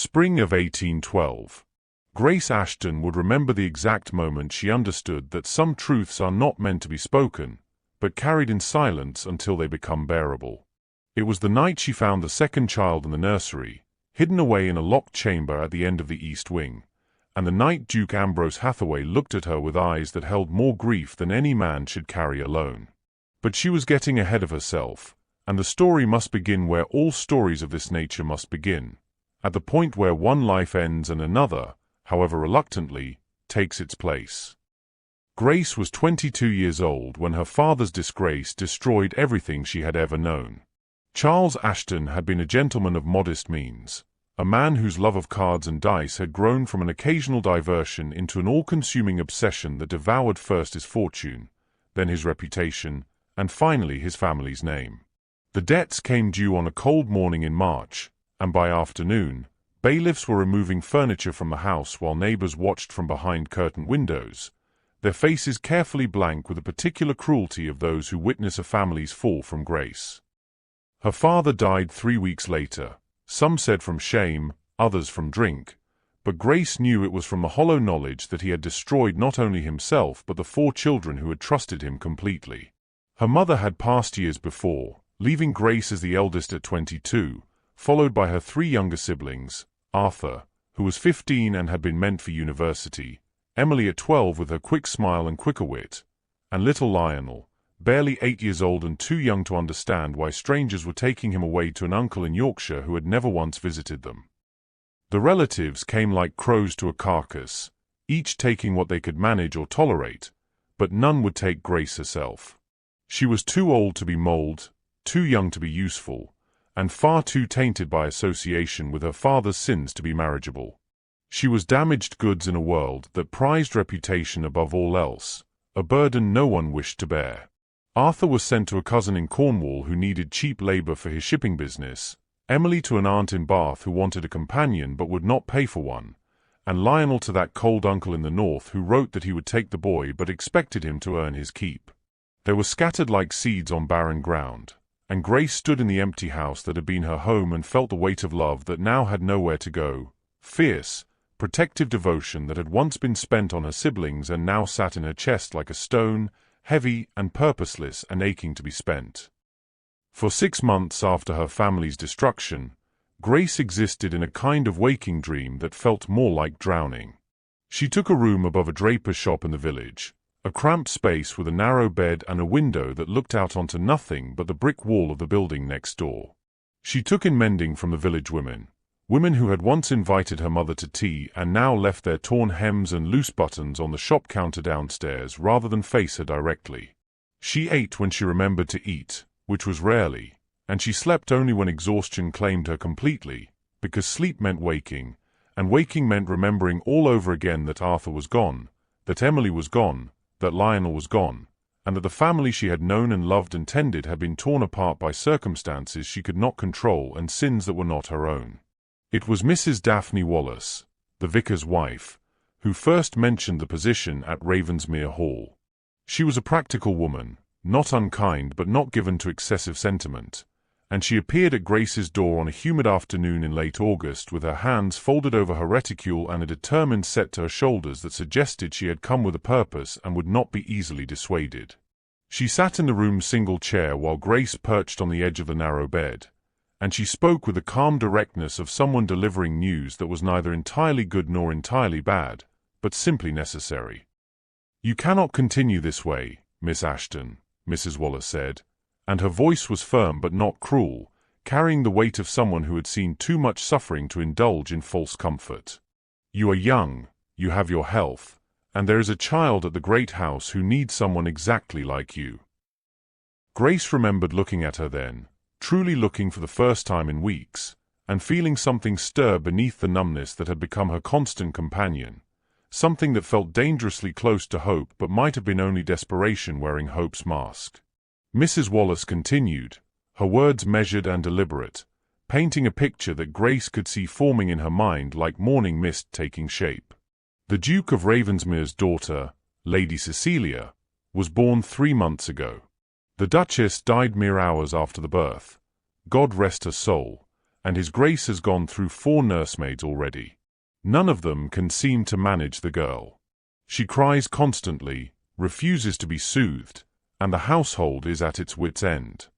Spring of 1812. Grace Ashton would remember the exact moment she understood that some truths are not meant to be spoken, but carried in silence until they become bearable. It was the night she found the second child in the nursery, hidden away in a locked chamber at the end of the east wing, and the night Duke Ambrose Hathaway looked at her with eyes that held more grief than any man should carry alone. But she was getting ahead of herself, and the story must begin where all stories of this nature must begin, at the point where one life ends and another, however reluctantly, takes its place. Grace was 22 years old when her father's disgrace destroyed everything she had ever known. Charles Ashton had been a gentleman of modest means, a man whose love of cards and dice had grown from an occasional diversion into an all-consuming obsession that devoured first his fortune, then his reputation, and finally his family's name. The debts came due on a cold morning in March, and by afternoon, bailiffs were removing furniture from the house while neighbors watched from behind curtained windows, their faces carefully blank with the particular cruelty of those who witness a family's fall from grace. Her father died 3 weeks later, some said from shame, others from drink, but Grace knew it was from the hollow knowledge that he had destroyed not only himself but the 4 children who had trusted him completely. Her mother had passed years before, leaving Grace as the eldest at 22, followed by her 3 younger siblings, Arthur, who was 15 and had been meant for university, Emily at 12 with her quick smile and quicker wit, and little Lionel, barely 8 years old and too young to understand why strangers were taking him away to an uncle in Yorkshire who had never once visited them. The relatives came like crows to a carcass, each taking what they could manage or tolerate, but none would take Grace herself. She was too old to be molded, too young to be useful, and far too tainted by association with her father's sins to be marriageable. She was damaged goods in a world that prized reputation above all else, a burden no one wished to bear. Arthur was sent to a cousin in Cornwall who needed cheap labor for his shipping business, Emily to an aunt in Bath who wanted a companion but would not pay for one, and Lionel to that cold uncle in the north who wrote that he would take the boy but expected him to earn his keep. They were scattered like seeds on barren ground, and Grace stood in the empty house that had been her home and felt the weight of love that now had nowhere to go, fierce, protective devotion that had once been spent on her siblings and now sat in her chest like a stone, heavy and purposeless and aching to be spent. For 6 months after her family's destruction, Grace existed in a kind of waking dream that felt more like drowning. She took a room above a draper's shop in the village, a cramped space with a narrow bed and a window that looked out onto nothing but the brick wall of the building next door. She took in mending from the village women who had once invited her mother to tea and now left their torn hems and loose buttons on the shop counter downstairs rather than face her directly. She ate when she remembered to eat, which was rarely, and she slept only when exhaustion claimed her completely, because sleep meant waking, and waking meant remembering all over again that Arthur was gone, that Emily was gone, that Lionel was gone, and that the family she had known and loved and tended had been torn apart by circumstances she could not control and sins that were not her own. It was Mrs. Daphne Wallace, the vicar's wife, who first mentioned the position at Ravensmere Hall. She was a practical woman, not unkind but not given to excessive sentiment, and she appeared at Grace's door on a humid afternoon in late August with her hands folded over her reticule and a determined set to her shoulders that suggested she had come with a purpose and would not be easily dissuaded. She sat in the room's single chair while Grace perched on the edge of the narrow bed, and she spoke with the calm directness of someone delivering news that was neither entirely good nor entirely bad, but simply necessary. "You cannot continue this way, Miss Ashton," Mrs. Wallace said, and her voice was firm but not cruel, carrying the weight of someone who had seen too much suffering to indulge in false comfort. "You are young, you have your health, and there is a child at the great house who needs someone exactly like you." Grace remembered looking at her then, truly looking for the first time in weeks, and feeling something stir beneath the numbness that had become her constant companion, something that felt dangerously close to hope but might have been only desperation wearing hope's mask. Mrs. Wallace continued, her words measured and deliberate, painting a picture that Grace could see forming in her mind like morning mist taking shape. The Duke of Ravensmere's daughter, Lady Cecilia, was born 3 months ago. The Duchess died mere hours after the birth, God rest her soul, and His Grace has gone through 4 nursemaids already. None of them can seem to manage the girl. She cries constantly, refuses to be soothed, and the household is at its wit's end."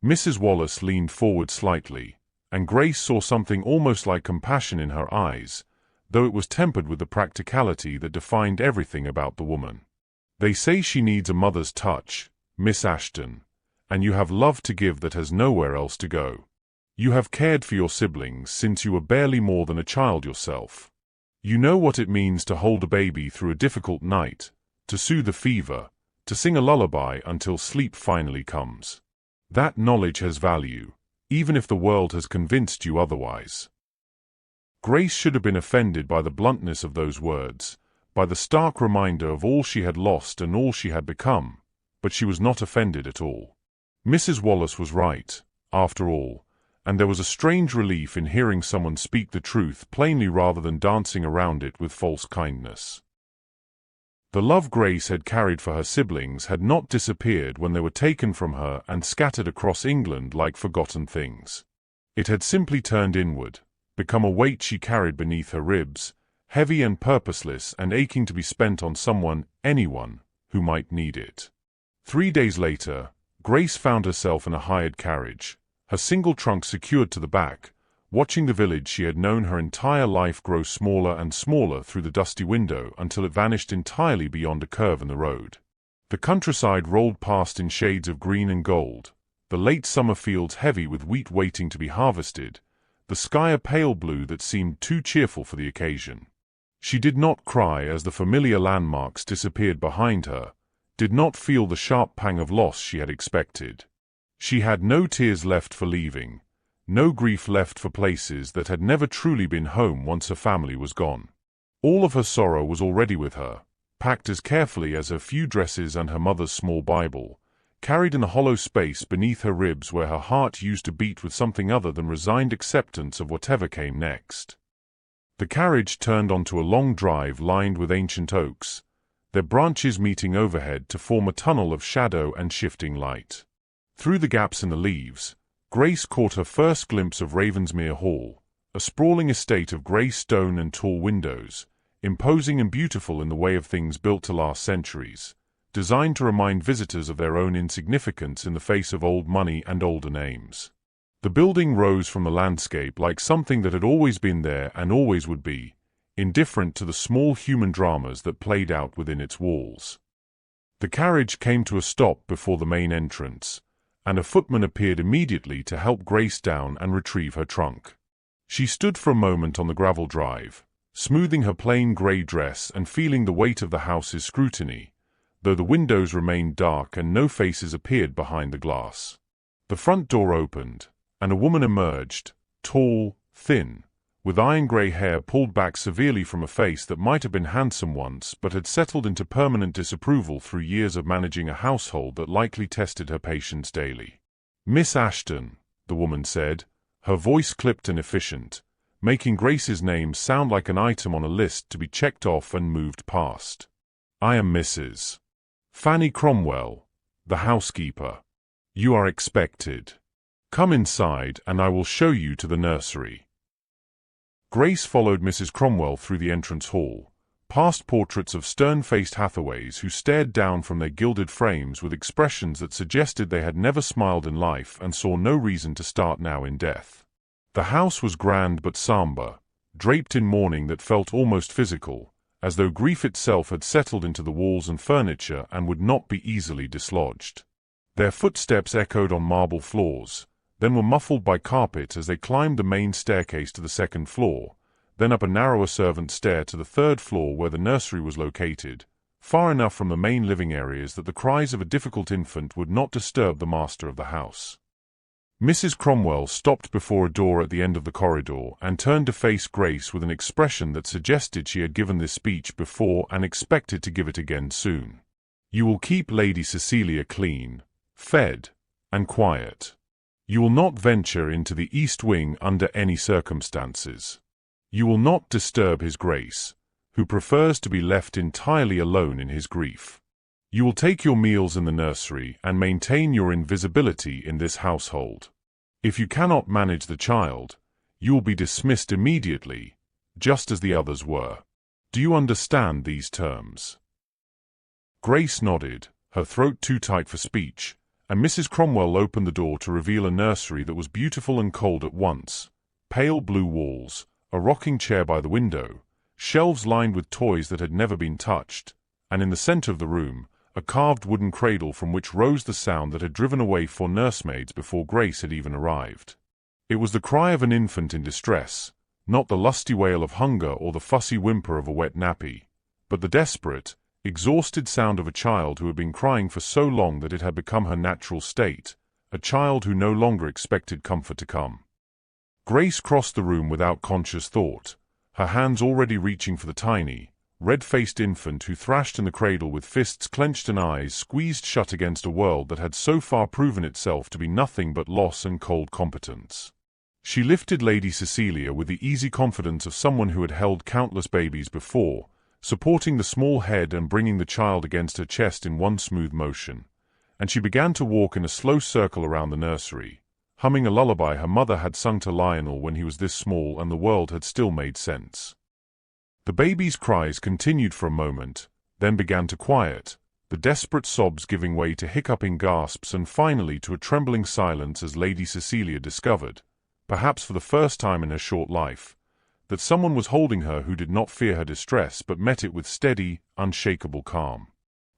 Mrs. Wallace leaned forward slightly, and Grace saw something almost like compassion in her eyes, though it was tempered with the practicality that defined everything about the woman. "They say she needs a mother's touch, Miss Ashton, and you have love to give that has nowhere else to go. You have cared for your siblings since you were barely more than a child yourself. You know what it means to hold a baby through a difficult night, to soothe a fever, to sing a lullaby until sleep finally comes. That knowledge has value, even if the world has convinced you otherwise." Grace should have been offended by the bluntness of those words, by the stark reminder of all she had lost and all she had become, but she was not offended at all. Mrs. Wallace was right, after all, and there was a strange relief in hearing someone speak the truth plainly rather than dancing around it with false kindness. The love Grace had carried for her siblings had not disappeared when they were taken from her and scattered across England like forgotten things. It had simply turned inward, become a weight she carried beneath her ribs, heavy and purposeless and aching to be spent on someone, anyone, who might need it. 3 days later, Grace found herself in a hired carriage, her single trunk secured to the back, watching the village she had known her entire life grow smaller and smaller through the dusty window until it vanished entirely beyond a curve in the road. The countryside rolled past in shades of green and gold, the late summer fields heavy with wheat waiting to be harvested, the sky a pale blue that seemed too cheerful for the occasion. She did not cry as the familiar landmarks disappeared behind her, did not feel the sharp pang of loss she had expected. She had no tears left for leaving, no grief left for places that had never truly been home once her family was gone. All of her sorrow was already with her, packed as carefully as her few dresses and her mother's small Bible, carried in the hollow space beneath her ribs where her heart used to beat with something other than resigned acceptance of whatever came next. The carriage turned onto a long drive lined with ancient oaks, their branches meeting overhead to form a tunnel of shadow and shifting light. Through the gaps in the leaves, Grace caught her first glimpse of Ravensmere Hall, a sprawling estate of grey stone and tall windows, imposing and beautiful in the way of things built to last centuries, designed to remind visitors of their own insignificance in the face of old money and older names. The building rose from the landscape like something that had always been there and always would be, indifferent to the small human dramas that played out within its walls. The carriage came to a stop before the main entrance, and a footman appeared immediately to help Grace down and retrieve her trunk. She stood for a moment on the gravel drive, smoothing her plain grey dress and feeling the weight of the house's scrutiny, though the windows remained dark and no faces appeared behind the glass. The front door opened, and a woman emerged, tall, thin, with iron-grey hair pulled back severely from a face that might have been handsome once but had settled into permanent disapproval through years of managing a household that likely tested her patience daily. "Miss Ashton," the woman said, her voice clipped and efficient, making Grace's name sound like an item on a list to be checked off and moved past. "I am Mrs. Fanny Cromwell, the housekeeper. You are expected. Come inside and I will show you to the nursery." Grace followed Mrs. Cromwell through the entrance hall, past portraits of stern-faced Hathaways who stared down from their gilded frames with expressions that suggested they had never smiled in life and saw no reason to start now in death. The house was grand but somber, draped in mourning that felt almost physical, as though grief itself had settled into the walls and furniture and would not be easily dislodged. Their footsteps echoed on marble floors, then were muffled by carpet as they climbed the main staircase to the second floor, then up a narrower servant stair to the third floor where the nursery was located, far enough from the main living areas that the cries of a difficult infant would not disturb the master of the house. Mrs. Cromwell stopped before a door at the end of the corridor and turned to face Grace with an expression that suggested she had given this speech before and expected to give it again soon. "You will keep Lady Cecilia clean, fed, and quiet. You will not venture into the East Wing under any circumstances. You will not disturb His Grace, who prefers to be left entirely alone in his grief. You will take your meals in the nursery and maintain your invisibility in this household. If you cannot manage the child, you will be dismissed immediately, just as the others were. Do you understand these terms?" Grace nodded, her throat too tight for speech, and Mrs. Cromwell opened the door to reveal a nursery that was beautiful and cold at once. Pale blue walls, a rocking chair by the window, shelves lined with toys that had never been touched, and in the center of the room, a carved wooden cradle from which rose the sound that had driven away 4 nursemaids before Grace had even arrived. It was the cry of an infant in distress, not the lusty wail of hunger or the fussy whimper of a wet nappy, but the desperate, exhausted sound of a child who had been crying for so long that it had become her natural state, a child who no longer expected comfort to come. Grace crossed the room without conscious thought, her hands already reaching for the tiny, red-faced infant who thrashed in the cradle with fists clenched and eyes squeezed shut against a world that had so far proven itself to be nothing but loss and cold competence. She lifted Lady Cecilia with the easy confidence of someone who had held countless babies before, supporting the small head and bringing the child against her chest in one smooth motion, and she began to walk in a slow circle around the nursery, humming a lullaby her mother had sung to Lionel when he was this small and the world had still made sense. The baby's cries continued for a moment, then began to quiet, the desperate sobs giving way to hiccuping gasps and finally to a trembling silence as Lady Cecilia discovered, perhaps for the first time in her short life, that someone was holding her who did not fear her distress but met it with steady, unshakable calm.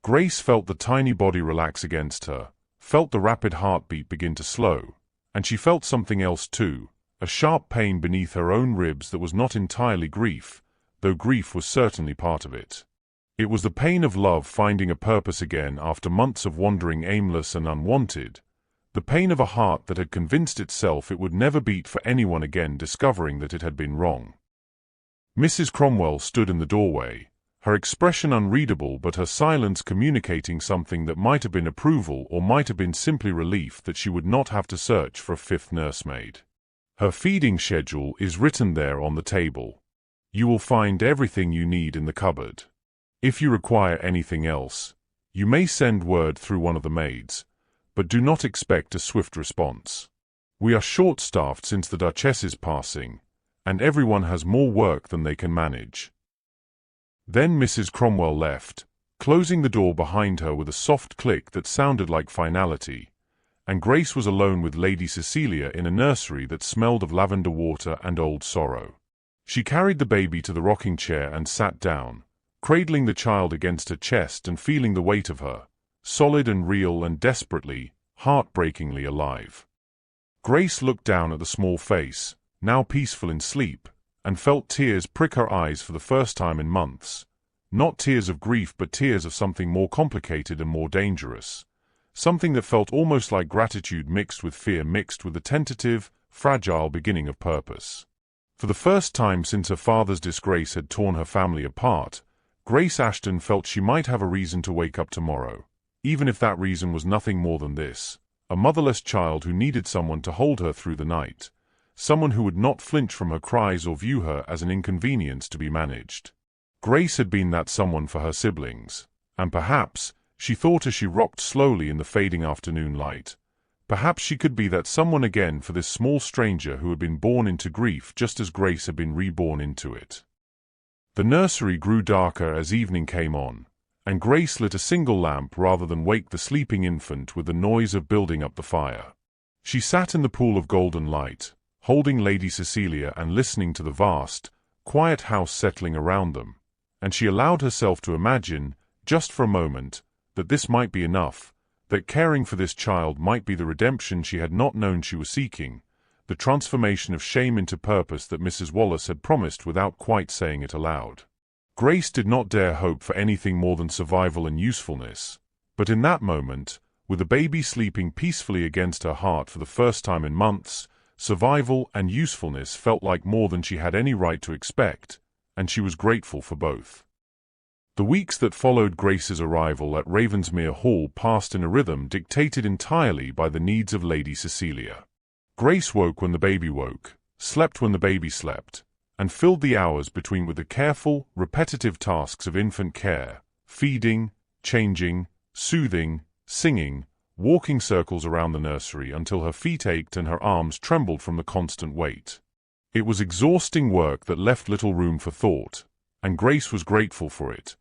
Grace felt the tiny body relax against her, felt the rapid heartbeat begin to slow, and she felt something else too, a sharp pain beneath her own ribs that was not entirely grief, though grief was certainly part of it. It was the pain of love finding a purpose again after months of wandering aimless and unwanted, the pain of a heart that had convinced itself it would never beat for anyone again discovering that it had been wrong. Mrs. Cromwell stood in the doorway, her expression unreadable but her silence communicating something that might have been approval or might have been simply relief that she would not have to search for a 5th nursemaid. Her feeding schedule is written there on the table. You will find everything you need in the cupboard. If you require anything else, you may send word through one of the maids, but do not expect a swift response. We are short-staffed since the Duchess's passing, and everyone has more work than they can manage." Then Mrs. Cromwell left, closing the door behind her with a soft click that sounded like finality, and Grace was alone with Lady Cecilia in a nursery that smelled of lavender water and old sorrow. She carried the baby to the rocking chair and sat down, cradling the child against her chest and feeling the weight of her, solid and real and desperately, heartbreakingly alive. Grace looked down at the small face, now peaceful in sleep, and felt tears prick her eyes for the first time in months. Not tears of grief but tears of something more complicated and more dangerous. Something that felt almost like gratitude mixed with fear mixed with the tentative, fragile beginning of purpose. For the first time since her father's disgrace had torn her family apart, Grace Ashton felt she might have a reason to wake up tomorrow, even if that reason was nothing more than this, a motherless child who needed someone to hold her through the night. Someone who would not flinch from her cries or view her as an inconvenience to be managed. Grace had been that someone for her siblings, and perhaps, she thought as she rocked slowly in the fading afternoon light, perhaps she could be that someone again for this small stranger who had been born into grief just as Grace had been reborn into it. The nursery grew darker as evening came on, and Grace lit a single lamp rather than wake the sleeping infant with the noise of building up the fire. She sat in the pool of golden light, holding Lady Cecilia and listening to the vast, quiet house settling around them, and she allowed herself to imagine, just for a moment, that this might be enough, that caring for this child might be the redemption she had not known she was seeking, the transformation of shame into purpose that Mrs. Wallace had promised without quite saying it aloud. Grace did not dare hope for anything more than survival and usefulness, but in that moment, with the baby sleeping peacefully against her heart for the first time in months, survival and usefulness felt like more than she had any right to expect, and she was grateful for both. The weeks that followed Grace's arrival at Ravensmere Hall passed in a rhythm dictated entirely by the needs of Lady Cecilia. Grace woke when the baby woke, slept when the baby slept, and filled the hours between with the careful, repetitive tasks of infant care, feeding, changing, soothing, singing, walking circles around the nursery until her feet ached and her arms trembled from the constant weight. It was exhausting work that left little room for thought, and Grace was grateful for it,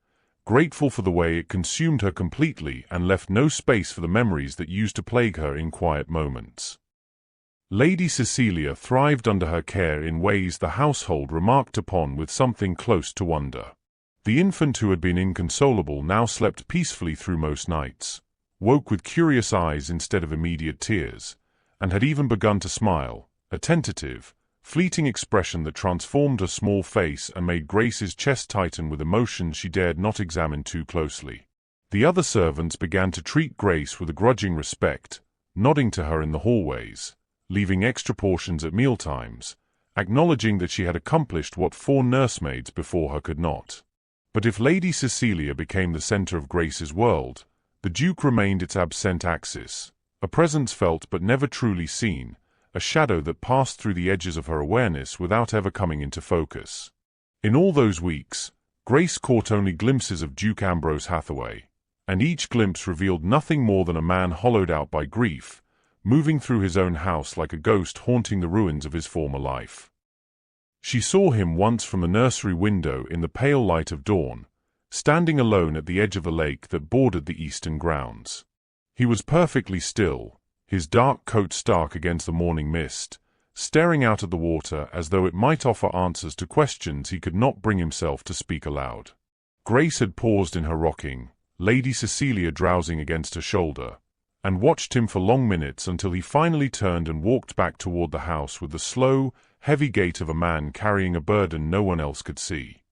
grateful for the way it consumed her completely and left no space for the memories that used to plague her in quiet moments. Lady Cecilia thrived under her care in ways the household remarked upon with something close to wonder. The infant who had been inconsolable now slept peacefully through most nights, woke with curious eyes instead of immediate tears, and had even begun to smile, a tentative, fleeting expression that transformed her small face and made Grace's chest tighten with emotions she dared not examine too closely. The other servants began to treat Grace with a grudging respect, nodding to her in the hallways, leaving extra portions at mealtimes, acknowledging that she had accomplished what 4 nursemaids before her could not. But if Lady Cecilia became the center of Grace's world, the Duke remained its absent axis, a presence felt but never truly seen, a shadow that passed through the edges of her awareness without ever coming into focus. In all those weeks, Grace caught only glimpses of Duke Ambrose Hathaway, and each glimpse revealed nothing more than a man hollowed out by grief, moving through his own house like a ghost haunting the ruins of his former life. She saw him once from the nursery window in the pale light of dawn, standing alone at the edge of the lake that bordered the eastern grounds. He was perfectly still, his dark coat stark against the morning mist, staring out at the water as though it might offer answers to questions he could not bring himself to speak aloud. Grace had paused in her rocking, Lady Cecilia drowsing against her shoulder, and watched him for long minutes until he finally turned and walked back toward the house with the slow, heavy gait of a man carrying a burden no one else could see.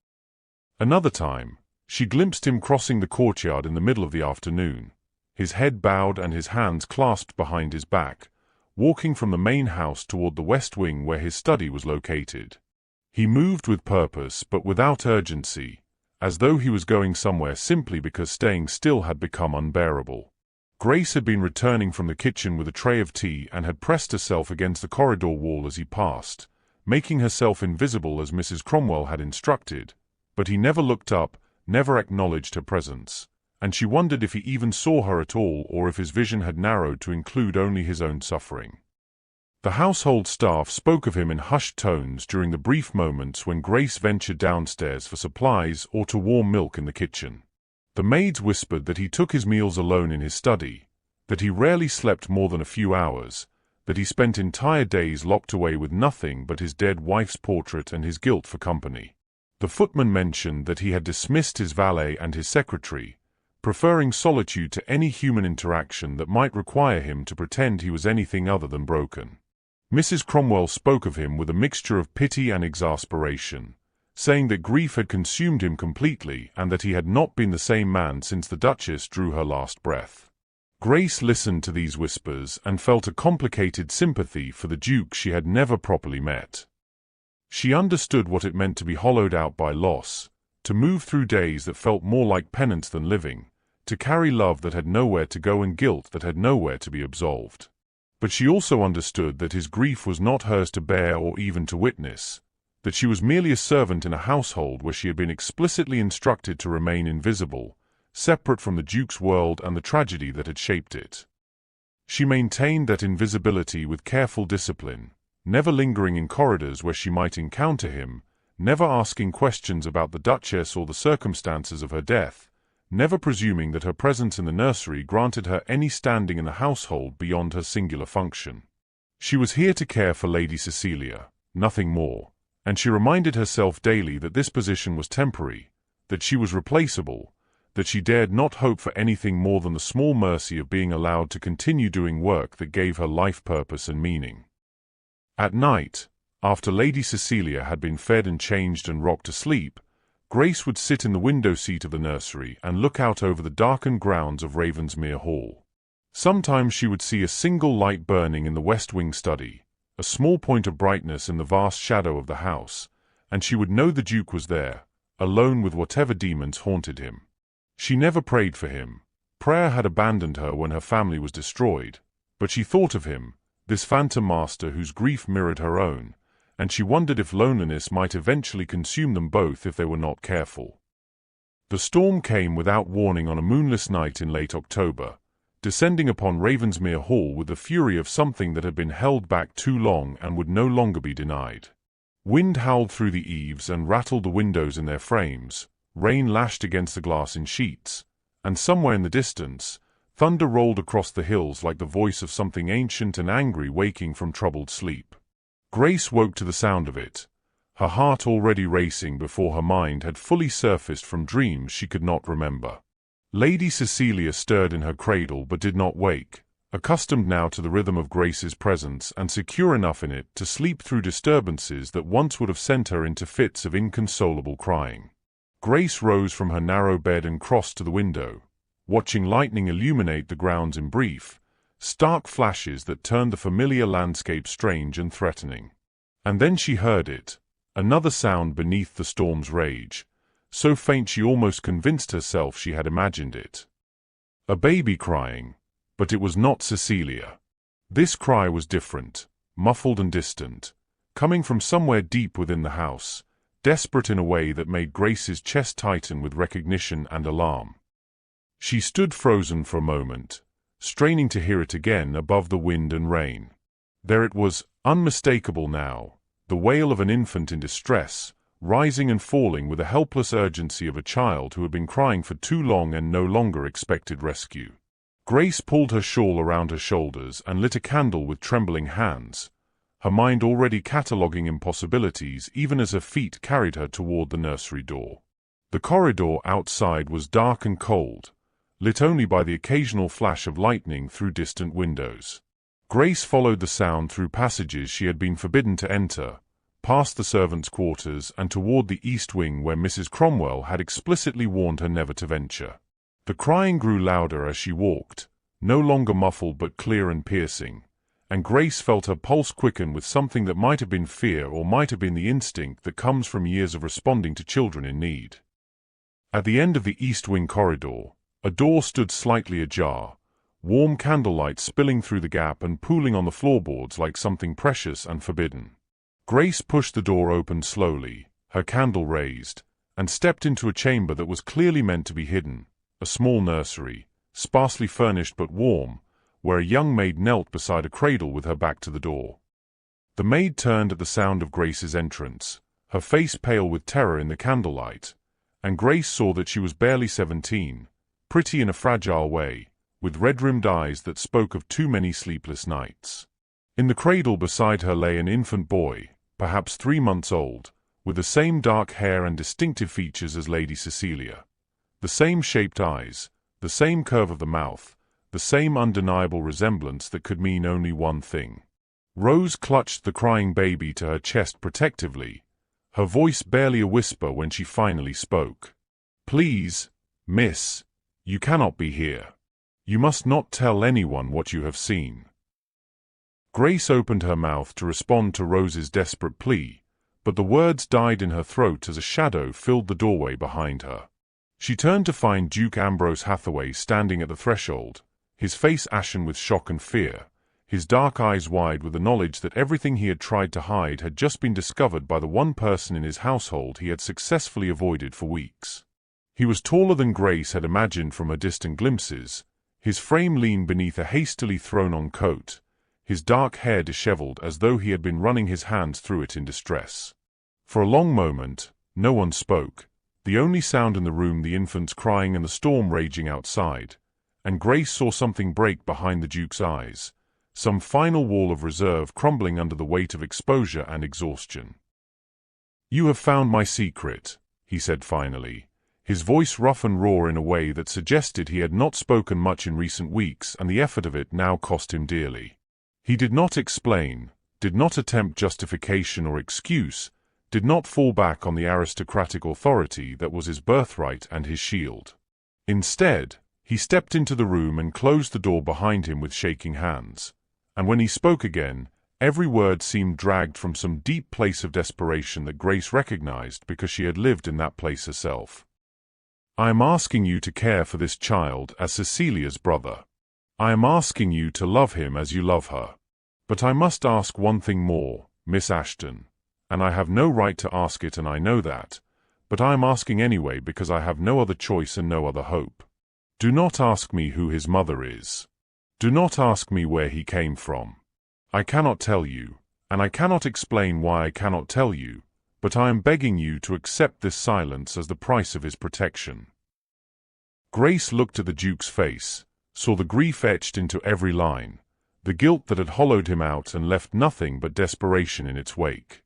Another time, she glimpsed him crossing the courtyard in the middle of the afternoon, his head bowed and his hands clasped behind his back, walking from the main house toward the west wing where his study was located. He moved with purpose but without urgency, as though he was going somewhere simply because staying still had become unbearable. Grace had been returning from the kitchen with a tray of tea and had pressed herself against the corridor wall as he passed, making herself invisible as Mrs. Cromwell had instructed, but he never looked up, never acknowledged her presence, and she wondered if he even saw her at all or if his vision had narrowed to include only his own suffering. The household staff spoke of him in hushed tones during the brief moments when Grace ventured downstairs for supplies or to warm milk in the kitchen. The maids whispered that he took his meals alone in his study, that he rarely slept more than a few hours, that he spent entire days locked away with nothing but his dead wife's portrait and his guilt for company. The footman mentioned that he had dismissed his valet and his secretary, preferring solitude to any human interaction that might require him to pretend he was anything other than broken. Mrs. Cromwell spoke of him with a mixture of pity and exasperation, saying that grief had consumed him completely and that he had not been the same man since the Duchess drew her last breath. Grace listened to these whispers and felt a complicated sympathy for the Duke she had never properly met. She understood what it meant to be hollowed out by loss, to move through days that felt more like penance than living, to carry love that had nowhere to go and guilt that had nowhere to be absolved. But she also understood that his grief was not hers to bear or even to witness, that she was merely a servant in a household where she had been explicitly instructed to remain invisible, separate from the Duke's world and the tragedy that had shaped it. She maintained that invisibility with careful discipline, never lingering in corridors where she might encounter him, never asking questions about the Duchess or the circumstances of her death, never presuming that her presence in the nursery granted her any standing in the household beyond her singular function. She was here to care for Lady Cecilia, nothing more, and she reminded herself daily that this position was temporary, that she was replaceable, that she dared not hope for anything more than the small mercy of being allowed to continue doing work that gave her life purpose and meaning. At night, after Lady Cecilia had been fed and changed and rocked to sleep, Grace would sit in the window seat of the nursery and look out over the darkened grounds of Ravensmere Hall. Sometimes she would see a single light burning in the west wing study, a small point of brightness in the vast shadow of the house, and she would know the Duke was there, alone with whatever demons haunted him. She never prayed for him. Prayer had abandoned her when her family was destroyed, but she thought of him, this phantom master whose grief mirrored her own, and she wondered if loneliness might eventually consume them both if they were not careful. The storm came without warning on a moonless night in late October, descending upon Ravensmere Hall with the fury of something that had been held back too long and would no longer be denied. Wind howled through the eaves and rattled the windows in their frames, rain lashed against the glass in sheets, and somewhere in the distance, thunder rolled across the hills like the voice of something ancient and angry waking from troubled sleep. Grace woke to the sound of it, her heart already racing before her mind had fully surfaced from dreams she could not remember. Lady Cecilia stirred in her cradle but did not wake, accustomed now to the rhythm of Grace's presence and secure enough in it to sleep through disturbances that once would have sent her into fits of inconsolable crying. Grace rose from her narrow bed and crossed to the window, watching lightning illuminate the grounds in brief, stark flashes that turned the familiar landscape strange and threatening. And then she heard it, another sound beneath the storm's rage, so faint she almost convinced herself she had imagined it. A baby crying, but it was not Cecilia. This cry was different, muffled and distant, coming from somewhere deep within the house, desperate in a way that made Grace's chest tighten with recognition and alarm. She stood frozen for a moment, straining to hear it again above the wind and rain. There it was, unmistakable now, the wail of an infant in distress, rising and falling with the helpless urgency of a child who had been crying for too long and no longer expected rescue. Grace pulled her shawl around her shoulders and lit a candle with trembling hands, her mind already cataloguing impossibilities even as her feet carried her toward the nursery door. The corridor outside was dark and cold, lit only by the occasional flash of lightning through distant windows. Grace followed the sound through passages she had been forbidden to enter, past the servants' quarters and toward the east wing where Mrs. Cromwell had explicitly warned her never to venture. The crying grew louder as she walked, no longer muffled but clear and piercing, and Grace felt her pulse quicken with something that might have been fear or might have been the instinct that comes from years of responding to children in need. At the end of the east wing corridor, a door stood slightly ajar, warm candlelight spilling through the gap and pooling on the floorboards like something precious and forbidden. Grace pushed the door open slowly, her candle raised, and stepped into a chamber that was clearly meant to be hidden, a small nursery, sparsely furnished but warm, where a young maid knelt beside a cradle with her back to the door. The maid turned at the sound of Grace's entrance, her face pale with terror in the candlelight, and Grace saw that she was barely 17, pretty in a fragile way, with red-rimmed eyes that spoke of too many sleepless nights. In the cradle beside her lay an infant boy, perhaps 3 months old, with the same dark hair and distinctive features as Lady Cecilia. The same shaped eyes, the same curve of the mouth, the same undeniable resemblance that could mean only one thing. Rose clutched the crying baby to her chest protectively, her voice barely a whisper when she finally spoke. "Please, miss, you cannot be here. You must not tell anyone what you have seen." Grace opened her mouth to respond to Rose's desperate plea, but the words died in her throat as a shadow filled the doorway behind her. She turned to find Duke Ambrose Hathaway standing at the threshold, his face ashen with shock and fear, his dark eyes wide with the knowledge that everything he had tried to hide had just been discovered by the one person in his household he had successfully avoided for weeks. He was taller than Grace had imagined from her distant glimpses, his frame lean beneath a hastily thrown-on coat, his dark hair disheveled as though he had been running his hands through it in distress. For a long moment, no one spoke, the only sound in the room the infants crying and the storm raging outside, and Grace saw something break behind the Duke's eyes, some final wall of reserve crumbling under the weight of exposure and exhaustion. "You have found my secret," he said finally, his voice rough and raw in a way that suggested he had not spoken much in recent weeks and the effort of it now cost him dearly. He did not explain, did not attempt justification or excuse, did not fall back on the aristocratic authority that was his birthright and his shield. Instead, he stepped into the room and closed the door behind him with shaking hands, and when he spoke again, every word seemed dragged from some deep place of desperation that Grace recognized because she had lived in that place herself. "I am asking you to care for this child as Cecilia's brother. I am asking you to love him as you love her. But I must ask one thing more, Miss Ashton, and I have no right to ask it and I know that, but I am asking anyway because I have no other choice and no other hope. Do not ask me who his mother is." Do not ask me where he came from. I cannot tell you, and I cannot explain why I cannot tell you, but I am begging you to accept this silence as the price of his protection." Grace looked at the Duke's face, saw the grief etched into every line, the guilt that had hollowed him out and left nothing but desperation in its wake.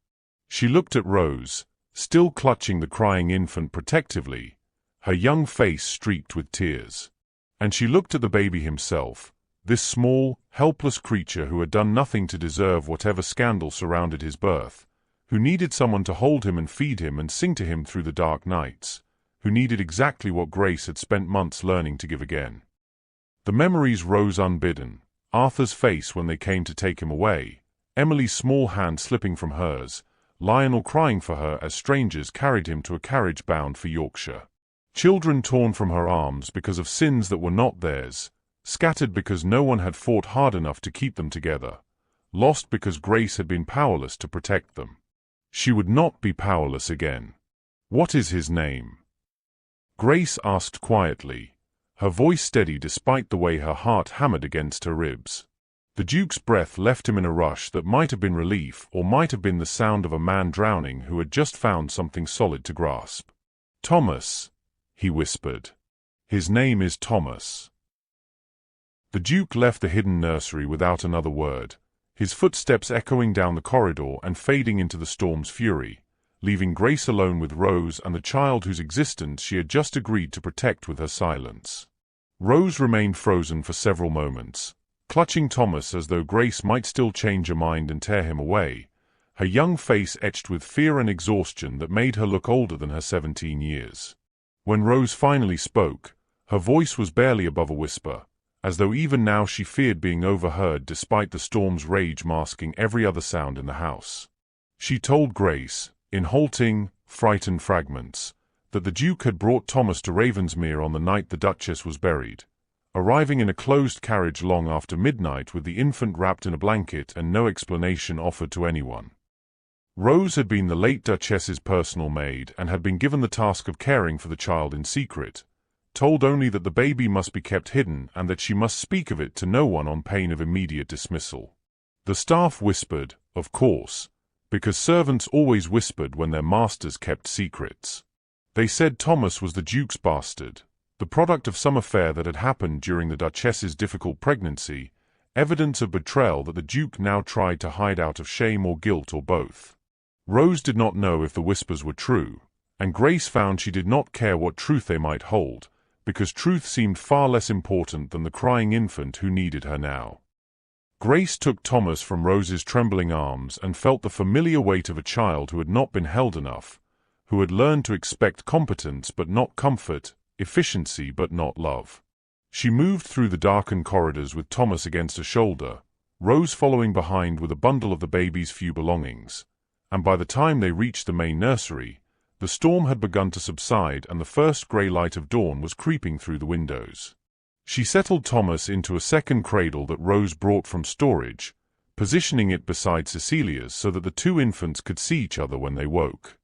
She looked at Rose, still clutching the crying infant protectively, her young face streaked with tears. And she looked at the baby himself, this small, helpless creature who had done nothing to deserve whatever scandal surrounded his birth, who needed someone to hold him and feed him and sing to him through the dark nights, who needed exactly what Grace had spent months learning to give again. The memories rose unbidden, Arthur's face when they came to take him away, Emily's small hand slipping from hers, Lionel crying for her as strangers carried him to a carriage bound for Yorkshire. Children torn from her arms because of sins that were not theirs, scattered because no one had fought hard enough to keep them together, lost because Grace had been powerless to protect them. She would not be powerless again. "What is his name?" Grace asked quietly, her voice steady despite the way her heart hammered against her ribs. The Duke's breath left him in a rush that might have been relief or might have been the sound of a man drowning who had just found something solid to grasp. "Thomas," he whispered. "His name is Thomas." The Duke left the hidden nursery without another word, his footsteps echoing down the corridor and fading into the storm's fury, leaving Grace alone with Rose and the child whose existence she had just agreed to protect with her silence. Rose remained frozen for several moments, clutching Thomas as though Grace might still change her mind and tear him away, her young face etched with fear and exhaustion that made her look older than her 17 years. When Rose finally spoke, her voice was barely above a whisper, as though even now she feared being overheard despite the storm's rage masking every other sound in the house. She told Grace, in halting, frightened fragments, that the Duke had brought Thomas to Ravensmere on the night the Duchess was buried, arriving in a closed carriage long after midnight with the infant wrapped in a blanket and no explanation offered to anyone. Rose had been the late Duchess's personal maid and had been given the task of caring for the child in secret, told only that the baby must be kept hidden and that she must speak of it to no one on pain of immediate dismissal. The staff whispered, of course, because servants always whispered when their masters kept secrets. They said Thomas was the Duke's bastard, the product of some affair that had happened during the Duchess's difficult pregnancy, evidence of betrayal that the Duke now tried to hide out of shame or guilt or both. Rose did not know if the whispers were true, and Grace found she did not care what truth they might hold, because truth seemed far less important than the crying infant who needed her now. Grace took Thomas from Rose's trembling arms and felt the familiar weight of a child who had not been held enough, who had learned to expect competence but not comfort, efficiency but not love. She moved through the darkened corridors with Thomas against her shoulder, Rose following behind with a bundle of the baby's few belongings, and by the time they reached the main nursery, the storm had begun to subside and the first grey light of dawn was creeping through the windows. She settled Thomas into a second cradle that Rose brought from storage, positioning it beside Cecilia's so that the two infants could see each other when they woke.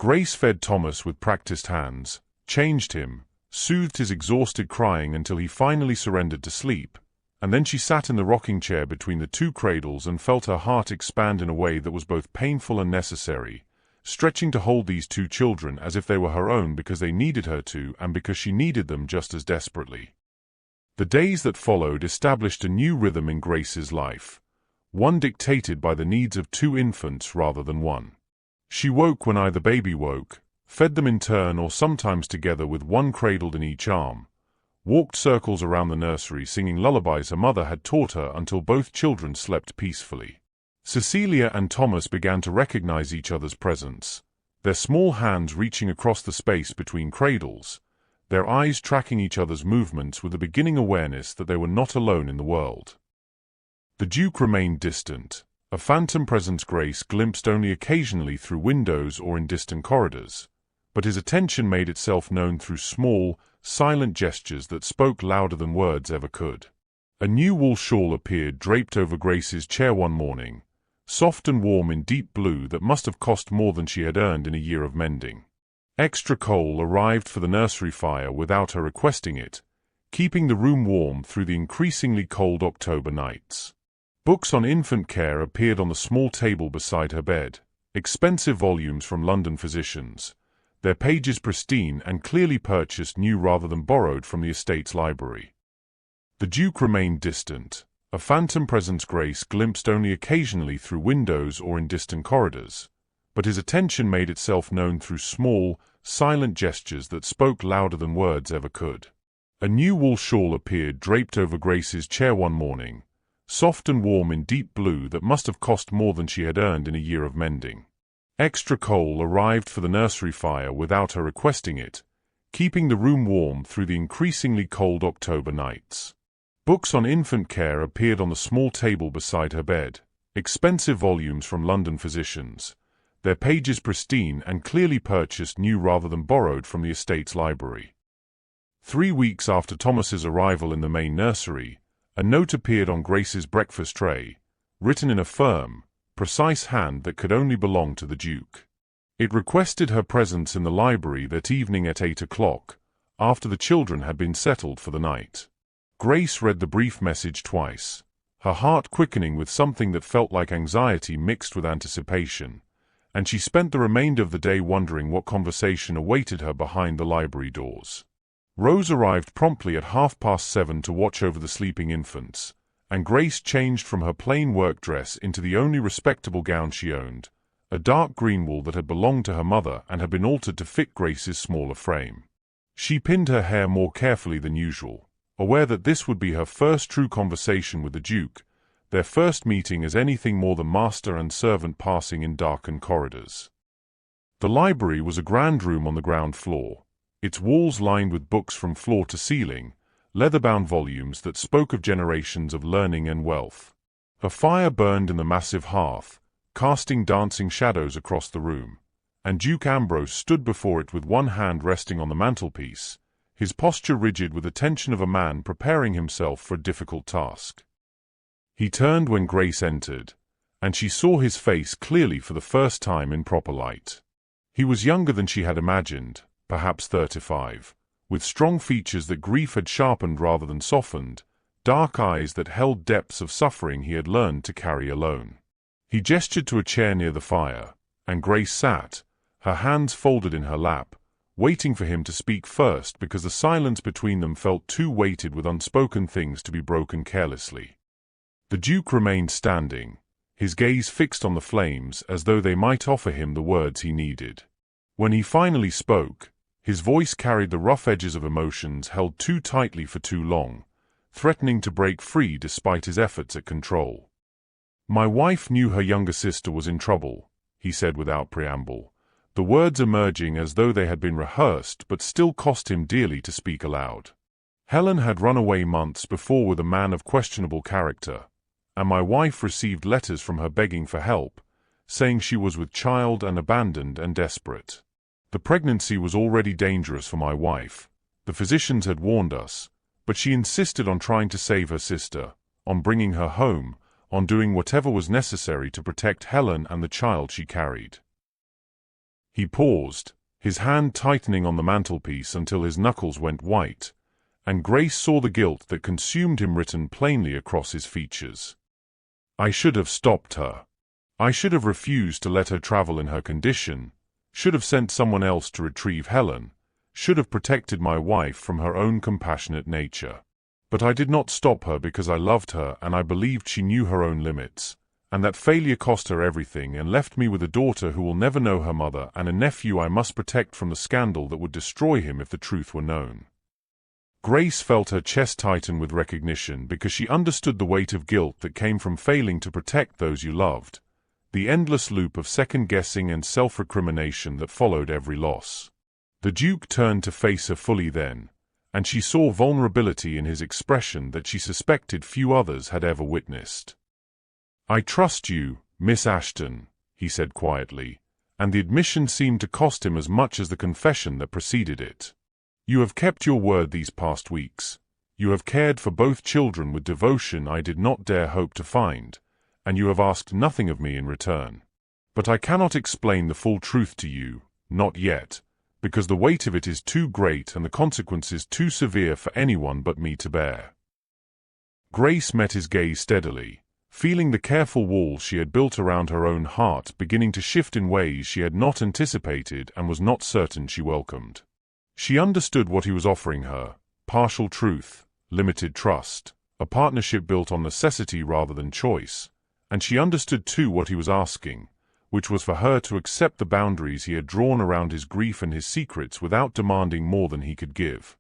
Grace fed Thomas with practiced hands, changed him, soothed his exhausted crying until he finally surrendered to sleep, and then she sat in the rocking chair between the two cradles and felt her heart expand in a way that was both painful and necessary, stretching to hold these two children as if they were her own because they needed her to and because she needed them just as desperately. The days that followed established a new rhythm in Grace's life, one dictated by the needs of two infants rather than one. She woke when either baby woke, fed them in turn or sometimes together with one cradled in each arm, walked circles around the nursery singing lullabies her mother had taught her until both children slept peacefully. Cecilia and Thomas began to recognize each other's presence, their small hands reaching across the space between cradles, their eyes tracking each other's movements with a beginning awareness that they were not alone in the world. The Duke remained distant, a phantom presence Grace glimpsed only occasionally through windows or in distant corridors, but his attention made itself known through small, silent gestures that spoke louder than words ever could. A new wool shawl appeared draped over Grace's chair one morning, soft and warm in deep blue that must have cost more than she had earned in a year of mending. Extra coal arrived for the nursery fire without her requesting it, keeping the room warm through the increasingly cold October nights. Books on infant care appeared on the small table beside her bed, expensive volumes from London physicians, their pages pristine and clearly purchased new rather than borrowed from the estate's library. The Duke remained distant, a phantom presence Grace glimpsed only occasionally through windows or in distant corridors, but his attention made itself known through small, silent gestures that spoke louder than words ever could. A new wool shawl appeared draped over Grace's chair one morning, soft and warm in deep blue that must have cost more than she had earned in a year of mending. Extra coal arrived for the nursery fire without her requesting it, keeping the room warm through the increasingly cold October nights. Books on infant care appeared on the small table beside her bed, expensive volumes from London physicians, their pages pristine and clearly purchased new rather than borrowed from the estate's library. 3 weeks after Thomas's arrival in the main nursery, a note appeared on Grace's breakfast tray, written in a firm, precise hand that could only belong to the Duke. It requested her presence in the library that evening at 8 o'clock, after the children had been settled for the night. Grace read the brief message twice, her heart quickening with something that felt like anxiety mixed with anticipation, and she spent the remainder of the day wondering what conversation awaited her behind the library doors. Rose arrived promptly at 7:30 to watch over the sleeping infants, and Grace changed from her plain work dress into the only respectable gown she owned, a dark green wool that had belonged to her mother and had been altered to fit Grace's smaller frame. She pinned her hair more carefully than usual, aware that this would be her first true conversation with the Duke, their first meeting as anything more than master and servant passing in darkened corridors. The library was a grand room on the ground floor, its walls lined with books from floor to ceiling, leather-bound volumes that spoke of generations of learning and wealth. A fire burned in the massive hearth, casting dancing shadows across the room, and Duke Ambrose stood before it with one hand resting on the mantelpiece, his posture rigid with the tension of a man preparing himself for a difficult task. He turned when Grace entered, and she saw his face clearly for the first time in proper light. He was younger than she had imagined, perhaps 35, with strong features that grief had sharpened rather than softened, dark eyes that held depths of suffering he had learned to carry alone. He gestured to a chair near the fire, and Grace sat, her hands folded in her lap, waiting for him to speak first because the silence between them felt too weighted with unspoken things to be broken carelessly. The Duke remained standing, his gaze fixed on the flames as though they might offer him the words he needed. When he finally spoke, his voice carried the rough edges of emotions held too tightly for too long, threatening to break free despite his efforts at control. "My wife knew her younger sister was in trouble," he said without preamble, the words emerging as though they had been rehearsed but still cost him dearly to speak aloud. "Helen had run away months before with a man of questionable character, and my wife received letters from her begging for help, saying she was with child and abandoned and desperate. The pregnancy was already dangerous for my wife, the physicians had warned us, but she insisted on trying to save her sister, on bringing her home, on doing whatever was necessary to protect Helen and the child she carried." He paused, his hand tightening on the mantelpiece until his knuckles went white, and Grace saw the guilt that consumed him written plainly across his features. "I should have stopped her. I should have refused to let her travel in her condition, should have sent someone else to retrieve Helen, should have protected my wife from her own compassionate nature. But I did not stop her because I loved her and I believed she knew her own limits, and that failure cost her everything and left me with a daughter who will never know her mother and a nephew I must protect from the scandal that would destroy him if the truth were known." Grace felt her chest tighten with recognition because she understood the weight of guilt that came from failing to protect those you loved, the endless loop of second-guessing and self-recrimination that followed every loss. The Duke turned to face her fully then, and she saw vulnerability in his expression that she suspected few others had ever witnessed. "I trust you, Miss Ashton," he said quietly, and the admission seemed to cost him as much as the confession that preceded it. "You have kept your word these past weeks. You have cared for both children with devotion I did not dare hope to find, and you have asked nothing of me in return. But I cannot explain the full truth to you, not yet, because the weight of it is too great and the consequences too severe for anyone but me to bear." Grace met his gaze steadily, feeling the careful wall she had built around her own heart beginning to shift in ways she had not anticipated and was not certain she welcomed. She understood what he was offering her: partial truth, limited trust, a partnership built on necessity rather than choice, and she understood too what he was asking, which was for her to accept the boundaries he had drawn around his grief and his secrets without demanding more than he could give.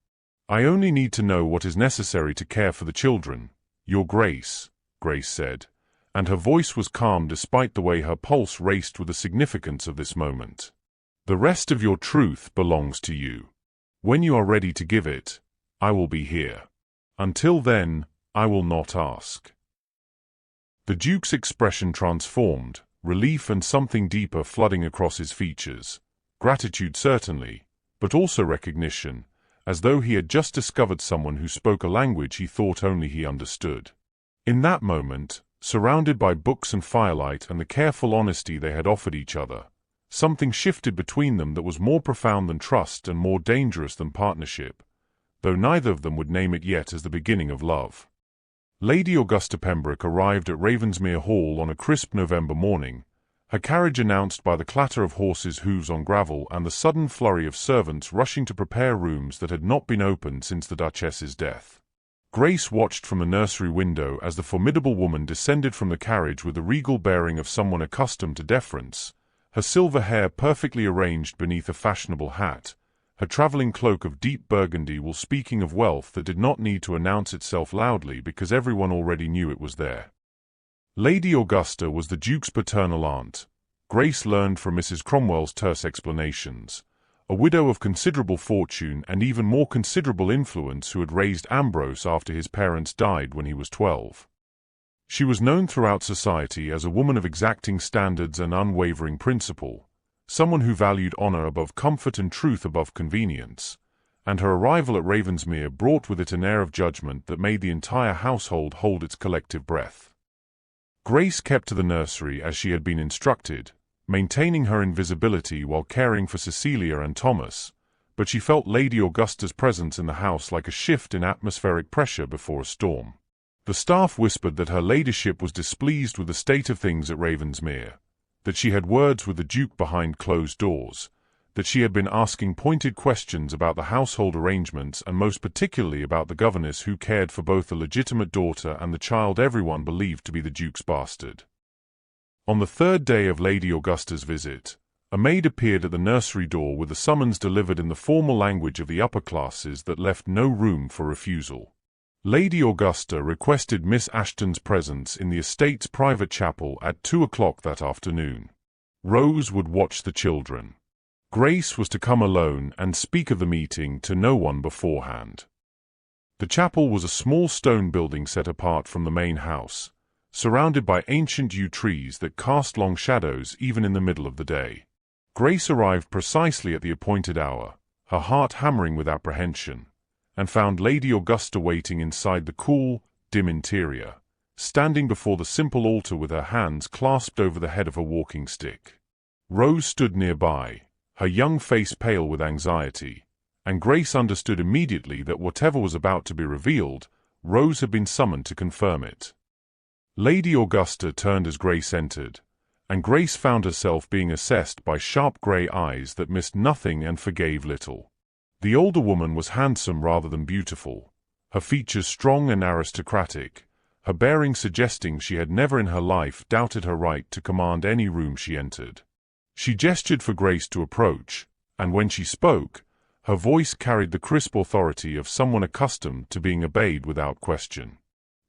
"I only need to know what is necessary to care for the children, Your Grace," Grace said, and her voice was calm despite the way her pulse raced with the significance of this moment. "The rest of your truth belongs to you. When you are ready to give it, I will be here. Until then, I will not ask." The Duke's expression transformed, relief and something deeper flooding across his features. Gratitude certainly, but also recognition, as though he had just discovered someone who spoke a language he thought only he understood. In that moment, surrounded by books and firelight and the careful honesty they had offered each other, something shifted between them that was more profound than trust and more dangerous than partnership, though neither of them would name it yet as the beginning of love. Lady Augusta Pembroke arrived at Ravensmere Hall on a crisp November morning, her carriage announced by the clatter of horses' hooves on gravel and the sudden flurry of servants rushing to prepare rooms that had not been opened since the Duchess's death. Grace watched from the nursery window as the formidable woman descended from the carriage with the regal bearing of someone accustomed to deference, her silver hair perfectly arranged beneath a fashionable hat, her travelling cloak of deep burgundy, while speaking of wealth that did not need to announce itself loudly because everyone already knew it was there. Lady Augusta was the Duke's paternal aunt, Grace learned from Mrs. Cromwell's terse explanations, a widow of considerable fortune and even more considerable influence who had raised Ambrose after his parents died when he was 12. She was known throughout society as a woman of exacting standards and unwavering principle, someone who valued honor above comfort and truth above convenience, and her arrival at Ravensmere brought with it an air of judgment that made the entire household hold its collective breath. Grace kept to the nursery as she had been instructed, maintaining her invisibility while caring for Cecilia and Thomas, but she felt Lady Augusta's presence in the house like a shift in atmospheric pressure before a storm. The staff whispered that her ladyship was displeased with the state of things at Ravensmere, that she had words with the Duke behind closed doors, that she had been asking pointed questions about the household arrangements and most particularly about the governess who cared for both the legitimate daughter and the child everyone believed to be the Duke's bastard. On the third day of Lady Augusta's visit, a maid appeared at the nursery door with a summons delivered in the formal language of the upper classes that left no room for refusal. Lady Augusta requested Miss Ashton's presence in the estate's private chapel at 2 o'clock that afternoon. Rose would watch the children. Grace was to come alone and speak of the meeting to no one beforehand. The chapel was a small stone building set apart from the main house, surrounded by ancient yew trees that cast long shadows even in the middle of the day. Grace arrived precisely at the appointed hour, her heart hammering with apprehension, and found Lady Augusta waiting inside the cool, dim interior, standing before the simple altar with her hands clasped over the head of her walking stick. Rose stood nearby, her young face pale with anxiety, and Grace understood immediately that whatever was about to be revealed, Rose had been summoned to confirm it. Lady Augusta turned as Grace entered, and Grace found herself being assessed by sharp grey eyes that missed nothing and forgave little. The older woman was handsome rather than beautiful, her features strong and aristocratic, her bearing suggesting she had never in her life doubted her right to command any room she entered. She gestured for Grace to approach, and when she spoke, her voice carried the crisp authority of someone accustomed to being obeyed without question.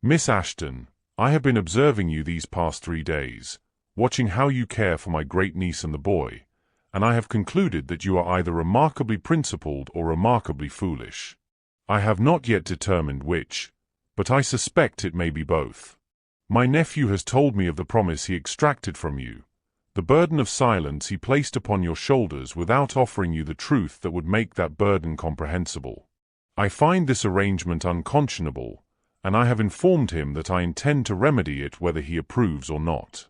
"Miss Ashton, I have been observing you these past 3 days, watching how you care for my great niece and the boy, and I have concluded that you are either remarkably principled or remarkably foolish. I have not yet determined which, but I suspect it may be both. My nephew has told me of the promise he extracted from you, the burden of silence he placed upon your shoulders without offering you the truth that would make that burden comprehensible. I find this arrangement unconscionable, and I have informed him that I intend to remedy it whether he approves or not."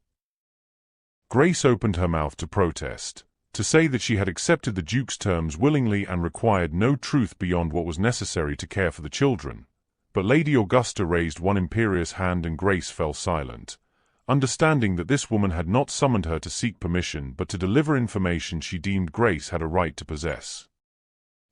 Grace opened her mouth to protest, to say that she had accepted the Duke's terms willingly and required no truth beyond what was necessary to care for the children. But Lady Augusta raised one imperious hand and Grace fell silent, understanding that this woman had not summoned her to seek permission but to deliver information she deemed Grace had a right to possess.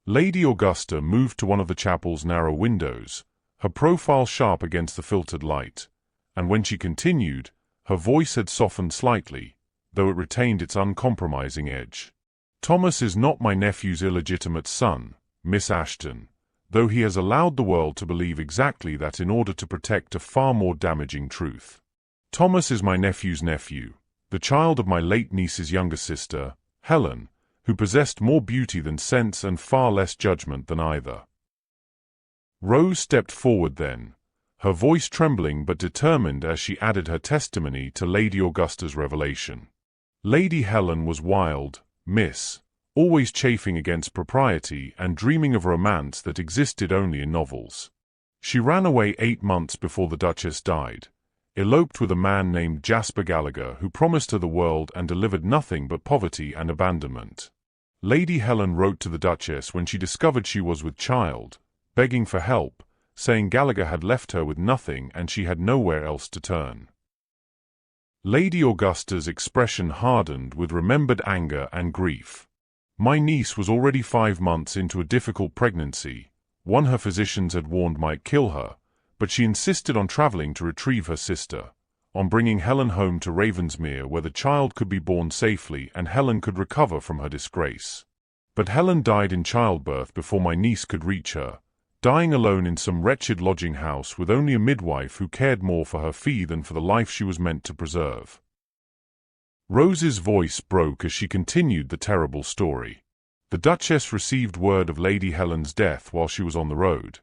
Lady Augusta moved to one of the chapel's narrow windows, her profile sharp against the filtered light, and when she continued, her voice had softened slightly, though it retained its uncompromising edge. "Thomas is not my nephew's illegitimate son, Miss Ashton, though he has allowed the world to believe exactly that in order to protect a far more damaging truth. Thomas is my nephew's nephew, the child of my late niece's younger sister, Helen, who possessed more beauty than sense and far less judgment than either." Rose stepped forward then, her voice trembling but determined as she added her testimony to Lady Augusta's revelation. "Lady Helen was wild, miss, always chafing against propriety and dreaming of a romance that existed only in novels. She ran away 8 months before the Duchess died, eloped with a man named Jasper Gallagher who promised her the world and delivered nothing but poverty and abandonment. Lady Helen wrote to the Duchess when she discovered she was with child, begging for help, saying Gallagher had left her with nothing and she had nowhere else to turn." Lady Augusta's expression hardened with remembered anger and grief. "My niece was already 5 months into a difficult pregnancy, one her physicians had warned might kill her, but she insisted on traveling to retrieve her sister, on bringing Helen home to Ravensmere where the child could be born safely and Helen could recover from her disgrace. But Helen died in childbirth before my niece could reach her, dying alone in some wretched lodging house with only a midwife who cared more for her fee than for the life she was meant to preserve." Rose's voice broke as she continued the terrible story. The Duchess received word of Lady Helen's death while she was on the road,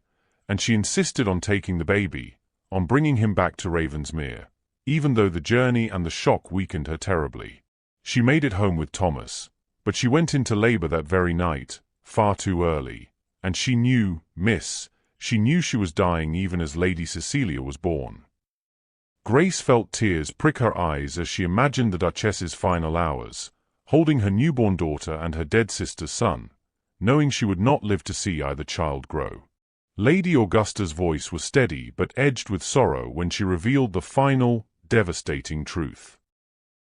and she insisted on taking the baby, on bringing him back to Ravensmere, even though the journey and the shock weakened her terribly. She made it home with Thomas, but she went into labor that very night, far too early, and she knew, miss, she knew she was dying even as Lady Cecilia was born. Grace felt tears prick her eyes as she imagined the Duchess's final hours, holding her newborn daughter and her dead sister's son, knowing she would not live to see either child grow. Lady Augusta's voice was steady but edged with sorrow when she revealed the final, devastating truth.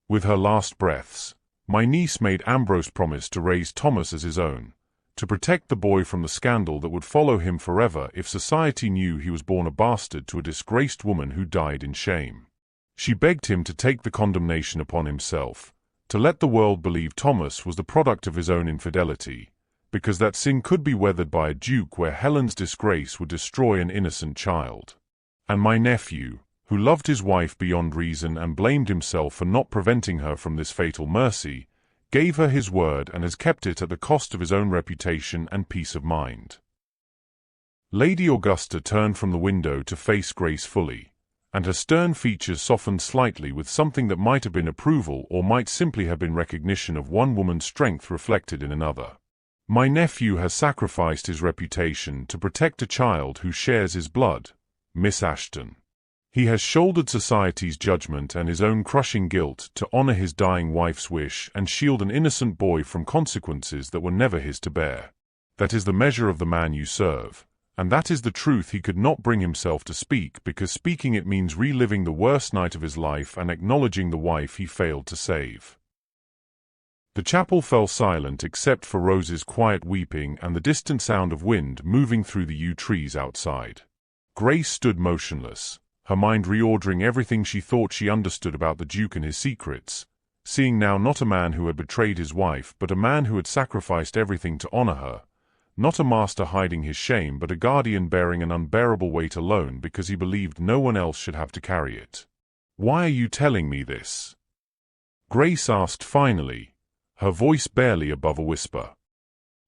With her last breaths, my niece made Ambrose promise to raise Thomas as his own, to protect the boy from the scandal that would follow him forever if society knew he was born a bastard to a disgraced woman who died in shame. She begged him to take the condemnation upon himself, to let the world believe Thomas was the product of his own infidelity, because that sin could be weathered by a duke where Helen's disgrace would destroy an innocent child. And my nephew, who loved his wife beyond reason and blamed himself for not preventing her from this fatal mercy, gave her his word and has kept it at the cost of his own reputation and peace of mind." Lady Augusta turned from the window to face Grace fully, and her stern features softened slightly with something that might have been approval or might simply have been recognition of one woman's strength reflected in another. "My nephew has sacrificed his reputation to protect a child who shares his blood, Miss Ashton. He has shouldered society's judgment and his own crushing guilt to honor his dying wife's wish and shield an innocent boy from consequences that were never his to bear. That is the measure of the man you serve, and that is the truth he could not bring himself to speak because speaking it means reliving the worst night of his life and acknowledging the wife he failed to save." The chapel fell silent except for Rose's quiet weeping and the distant sound of wind moving through the yew trees outside. Grace stood motionless, her mind reordering everything she thought she understood about the Duke and his secrets, seeing now not a man who had betrayed his wife but a man who had sacrificed everything to honor her, not a master hiding his shame but a guardian bearing an unbearable weight alone because he believed no one else should have to carry it. "Why are you telling me this?" Grace asked finally, her voice barely above a whisper.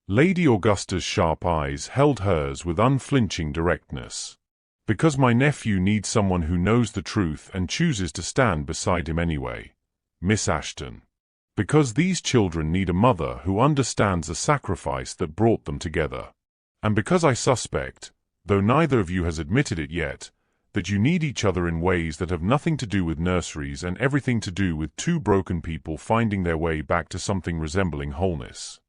Lady Augusta's sharp eyes held hers with unflinching directness. "Because my nephew needs someone who knows the truth and chooses to stand beside him anyway, Miss Ashton. Because these children need a mother who understands the sacrifice that brought them together. And because I suspect, though neither of you has admitted it yet, that you need each other in ways that have nothing to do with nurseries and everything to do with two broken people finding their way back to something resembling wholeness.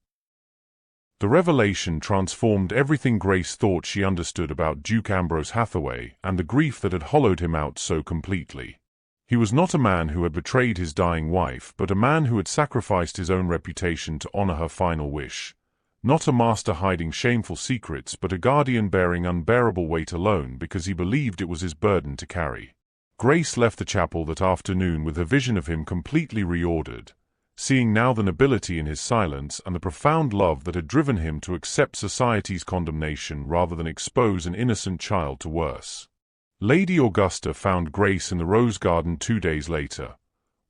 The revelation transformed everything Grace thought she understood about Duke Ambrose Hathaway and the grief that had hollowed him out so completely. He was not a man who had betrayed his dying wife, but a man who had sacrificed his own reputation to honor her final wish. Not a master hiding shameful secrets, but a guardian bearing unbearable weight alone because he believed it was his burden to carry. Grace left the chapel that afternoon with her vision of him completely reordered, seeing now the nobility in his silence and the profound love that had driven him to accept society's condemnation rather than expose an innocent child to worse. Lady Augusta found Grace in the rose garden 2 days later,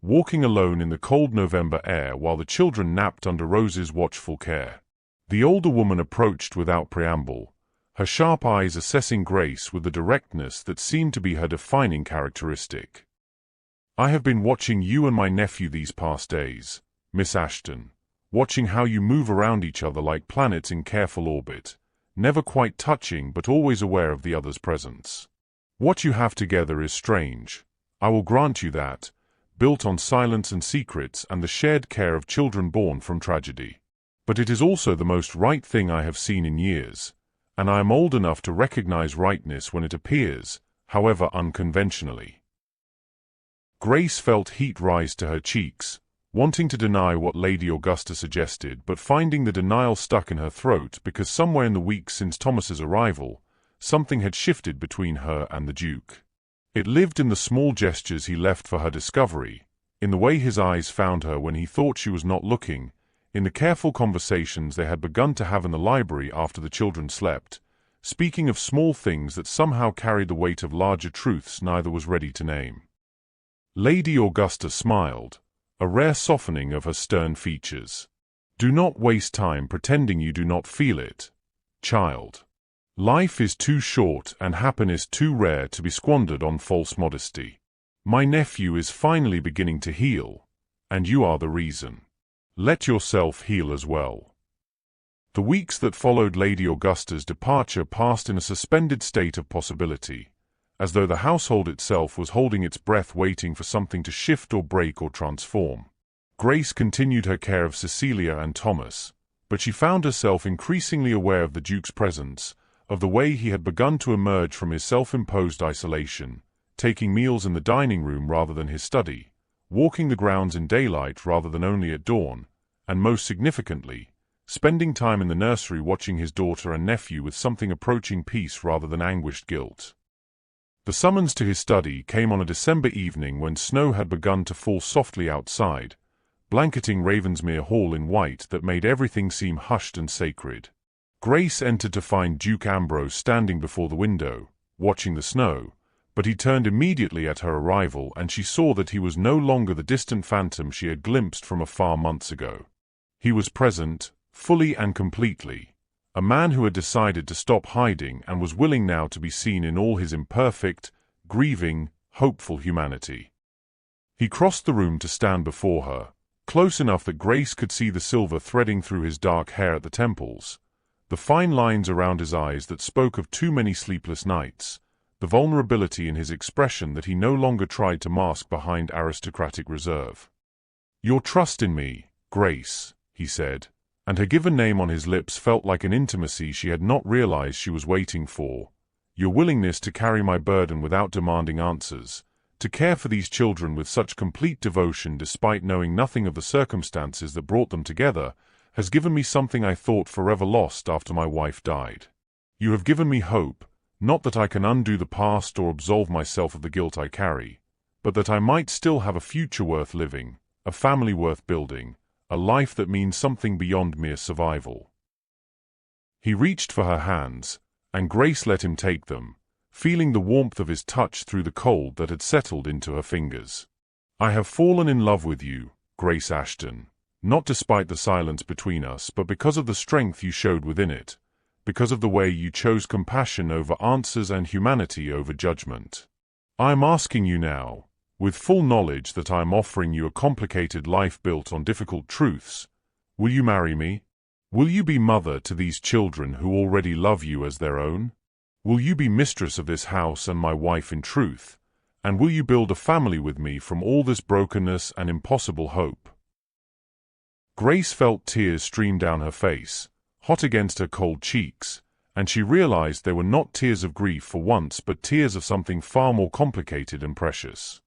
walking alone in the cold November air while the children napped under Rose's watchful care. The older woman approached without preamble, her sharp eyes assessing Grace with the directness that seemed to be her defining characteristic. "I have been watching you and my nephew these past days, Miss Ashton, watching how you move around each other like planets in careful orbit, never quite touching but always aware of the other's presence. What you have together is strange, I will grant you that, built on silence and secrets and the shared care of children born from tragedy. But it is also the most right thing I have seen in years, and I am old enough to recognize rightness when it appears, however unconventionally." Grace felt heat rise to her cheeks, wanting to deny what Lady Augusta suggested, but finding the denial stuck in her throat because somewhere in the weeks since Thomas's arrival, something had shifted between her and the Duke. It lived in the small gestures he left for her discovery, in the way his eyes found her when he thought she was not looking, in the careful conversations they had begun to have in the library after the children slept, speaking of small things that somehow carried the weight of larger truths neither was ready to name. Lady Augusta smiled, a rare softening of her stern features. "Do not waste time pretending you do not feel it, child. Life is too short and happiness too rare to be squandered on false modesty. My nephew is finally beginning to heal, and you are the reason. Let yourself heal as well." The weeks that followed Lady Augusta's departure passed in a suspended state of possibility, as though the household itself was holding its breath waiting for something to shift or break or transform. Grace continued her care of Cecilia and Thomas, but she found herself increasingly aware of the Duke's presence, of the way he had begun to emerge from his self-imposed isolation, taking meals in the dining room rather than his study, walking the grounds in daylight rather than only at dawn, and most significantly, spending time in the nursery watching his daughter and nephew with something approaching peace rather than anguished guilt. The summons to his study came on a December evening when snow had begun to fall softly outside, blanketing Ravensmere Hall in white that made everything seem hushed and sacred. Grace entered to find Duke Ambrose standing before the window, watching the snow, but he turned immediately at her arrival and she saw that he was no longer the distant phantom she had glimpsed from afar months ago. He was present, fully and completely, a man who had decided to stop hiding and was willing now to be seen in all his imperfect, grieving, hopeful humanity. He crossed the room to stand before her, close enough that Grace could see the silver threading through his dark hair at the temples, the fine lines around his eyes that spoke of too many sleepless nights, the vulnerability in his expression that he no longer tried to mask behind aristocratic reserve. "Your trust in me, Grace," he said, and her given name on his lips felt like an intimacy she had not realized she was waiting for. "Your willingness to carry my burden without demanding answers, to care for these children with such complete devotion despite knowing nothing of the circumstances that brought them together, has given me something I thought forever lost after my wife died. You have given me hope, not that I can undo the past or absolve myself of the guilt I carry, but that I might still have a future worth living, a family worth building, a life that means something beyond mere survival." He reached for her hands, and Grace let him take them, feeling the warmth of his touch through the cold that had settled into her fingers. "I have fallen in love with you, Grace Ashton, not despite the silence between us, but because of the strength you showed within it, because of the way you chose compassion over answers and humanity over judgment. I am asking you now, with full knowledge that I am offering you a complicated life built on difficult truths, will you marry me? Will you be mother to these children who already love you as their own? Will you be mistress of this house and my wife in truth? And will you build a family with me from all this brokenness and impossible hope?" Grace felt tears stream down her face, hot against her cold cheeks, and she realized they were not tears of grief for once but tears of something far more complicated and precious.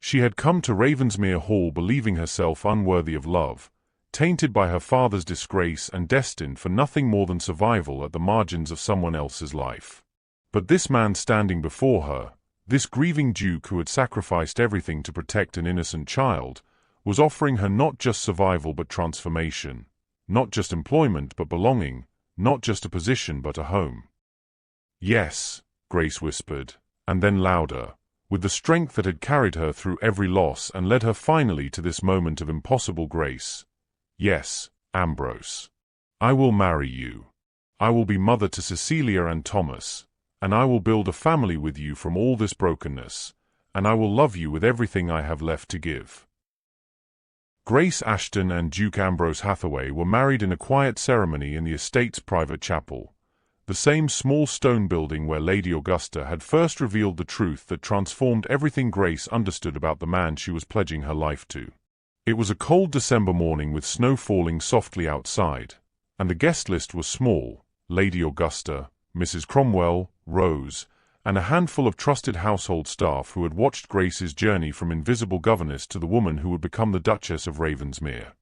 She had come to Ravensmere Hall believing herself unworthy of love, tainted by her father's disgrace and destined for nothing more than survival at the margins of someone else's life. But this man standing before her, this grieving duke who had sacrificed everything to protect an innocent child, was offering her not just survival but transformation, not just employment but belonging, not just a position but a home. "Yes," Grace whispered, and then louder, with the strength that had carried her through every loss and led her finally to this moment of impossible grace. "Yes, Ambrose. I will marry you. I will be mother to Cecilia and Thomas, and I will build a family with you from all this brokenness, and I will love you with everything I have left to give." Grace Ashton and Duke Ambrose Hathaway were married in a quiet ceremony in the estate's private chapel, the same small stone building where Lady Augusta had first revealed the truth that transformed everything Grace understood about the man she was pledging her life to. It was a cold December morning with snow falling softly outside, and the guest list was small: Lady Augusta, Mrs. Cromwell, Rose, and a handful of trusted household staff who had watched Grace's journey from invisible governess to the woman who would become the Duchess of Ravensmere.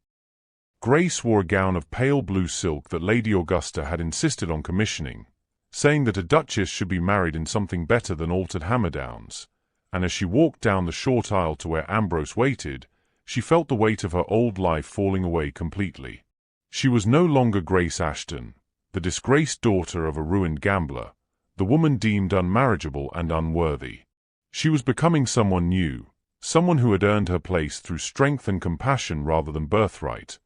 Grace wore a gown of pale blue silk that Lady Augusta had insisted on commissioning, saying that a duchess should be married in something better than altered hammerdowns, and as she walked down the short aisle to where Ambrose waited, she felt the weight of her old life falling away completely. She was no longer Grace Ashton, the disgraced daughter of a ruined gambler, the woman deemed unmarriageable and unworthy. She was becoming someone new, someone who had earned her place through strength and compassion rather than birthright,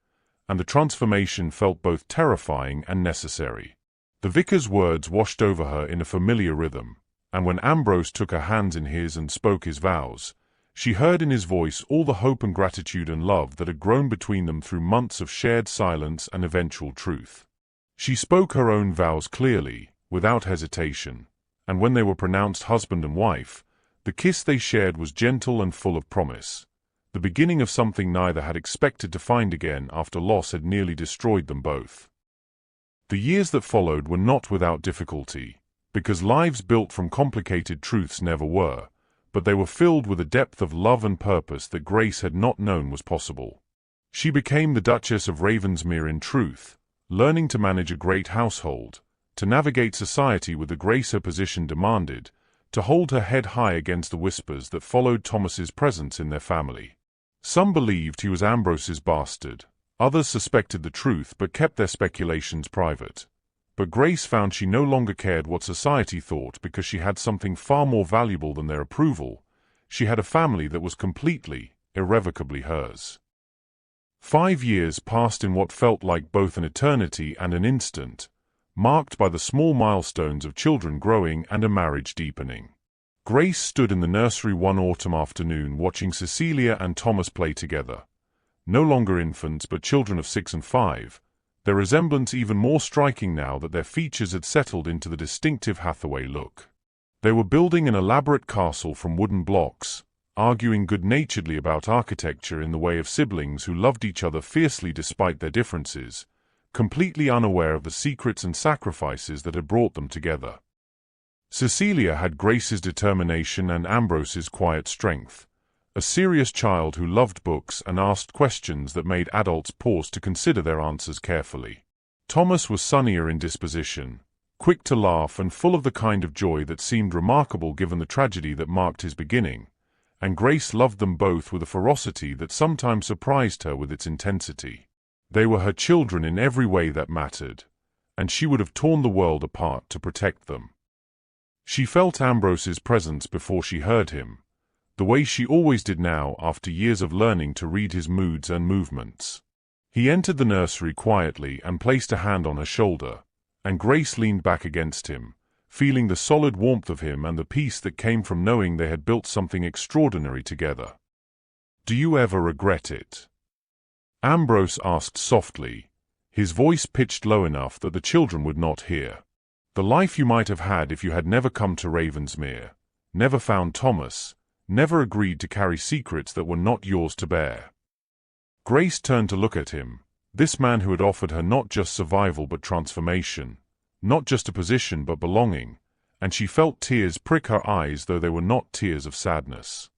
and the transformation felt both terrifying and necessary. The vicar's words washed over her in a familiar rhythm, and when Ambrose took her hands in his and spoke his vows, she heard in his voice all the hope and gratitude and love that had grown between them through months of shared silence and eventual truth. She spoke her own vows clearly, without hesitation, and when they were pronounced husband and wife, the kiss they shared was gentle and full of promise, the beginning of something neither had expected to find again after loss had nearly destroyed them both. The years that followed were not without difficulty, because lives built from complicated truths never were, but they were filled with a depth of love and purpose that Grace had not known was possible. She became the Duchess of Ravensmere in truth, learning to manage a great household, to navigate society with the grace her position demanded, to hold her head high against the whispers that followed Thomas's presence in their family. Some believed he was Ambrose's bastard, others suspected the truth but kept their speculations private. But Grace found she no longer cared what society thought because she had something far more valuable than their approval. She had a family that was completely, irrevocably hers. 5 years passed in what felt like both an eternity and an instant, marked by the small milestones of children growing and a marriage deepening. Grace stood in the nursery one autumn afternoon watching Cecilia and Thomas play together. No longer infants but children of 6 and 5, their resemblance even more striking now that their features had settled into the distinctive Hathaway look. They were building an elaborate castle from wooden blocks, arguing good-naturedly about architecture in the way of siblings who loved each other fiercely despite their differences, completely unaware of the secrets and sacrifices that had brought them together. Cecilia had Grace's determination and Ambrose's quiet strength, a serious child who loved books and asked questions that made adults pause to consider their answers carefully. Thomas was sunnier in disposition, quick to laugh and full of the kind of joy that seemed remarkable given the tragedy that marked his beginning, and Grace loved them both with a ferocity that sometimes surprised her with its intensity. They were her children in every way that mattered, and she would have torn the world apart to protect them. She felt Ambrose's presence before she heard him, the way she always did now after years of learning to read his moods and movements. He entered the nursery quietly and placed a hand on her shoulder, and Grace leaned back against him, feeling the solid warmth of him and the peace that came from knowing they had built something extraordinary together. "Do you ever regret it?" Ambrose asked softly, his voice pitched low enough that the children would not hear. The life you might have had if you had never come to Ravensmere, never found Thomas, never agreed to carry secrets that were not yours to bear. Grace turned to look at him, this man who had offered her not just survival but transformation, not just a position but belonging, and she felt tears prick her eyes, though they were not tears of sadness.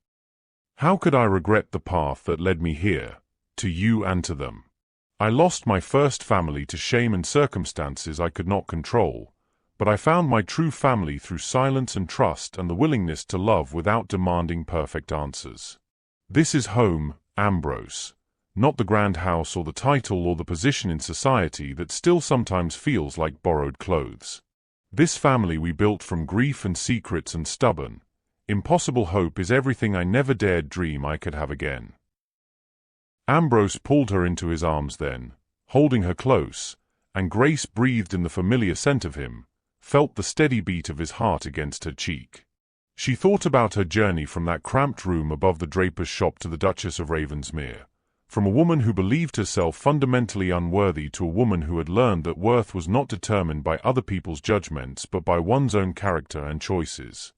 How could I regret the path that led me here, to you and to them? I lost my first family to shame and circumstances I could not control, but I found my true family through silence and trust and the willingness to love without demanding perfect answers. This is home, Ambrose. Not the grand house or the title or the position in society that still sometimes feels like borrowed clothes. This family we built from grief and secrets and stubborn, impossible hope is everything I never dared dream I could have again. Ambrose pulled her into his arms then, holding her close, and Grace breathed in the familiar scent of him, felt the steady beat of his heart against her cheek. She thought about her journey from that cramped room above the draper's shop to the Duchess of Ravensmere, from a woman who believed herself fundamentally unworthy to a woman who had learned that worth was not determined by other people's judgments but by one's own character and choices.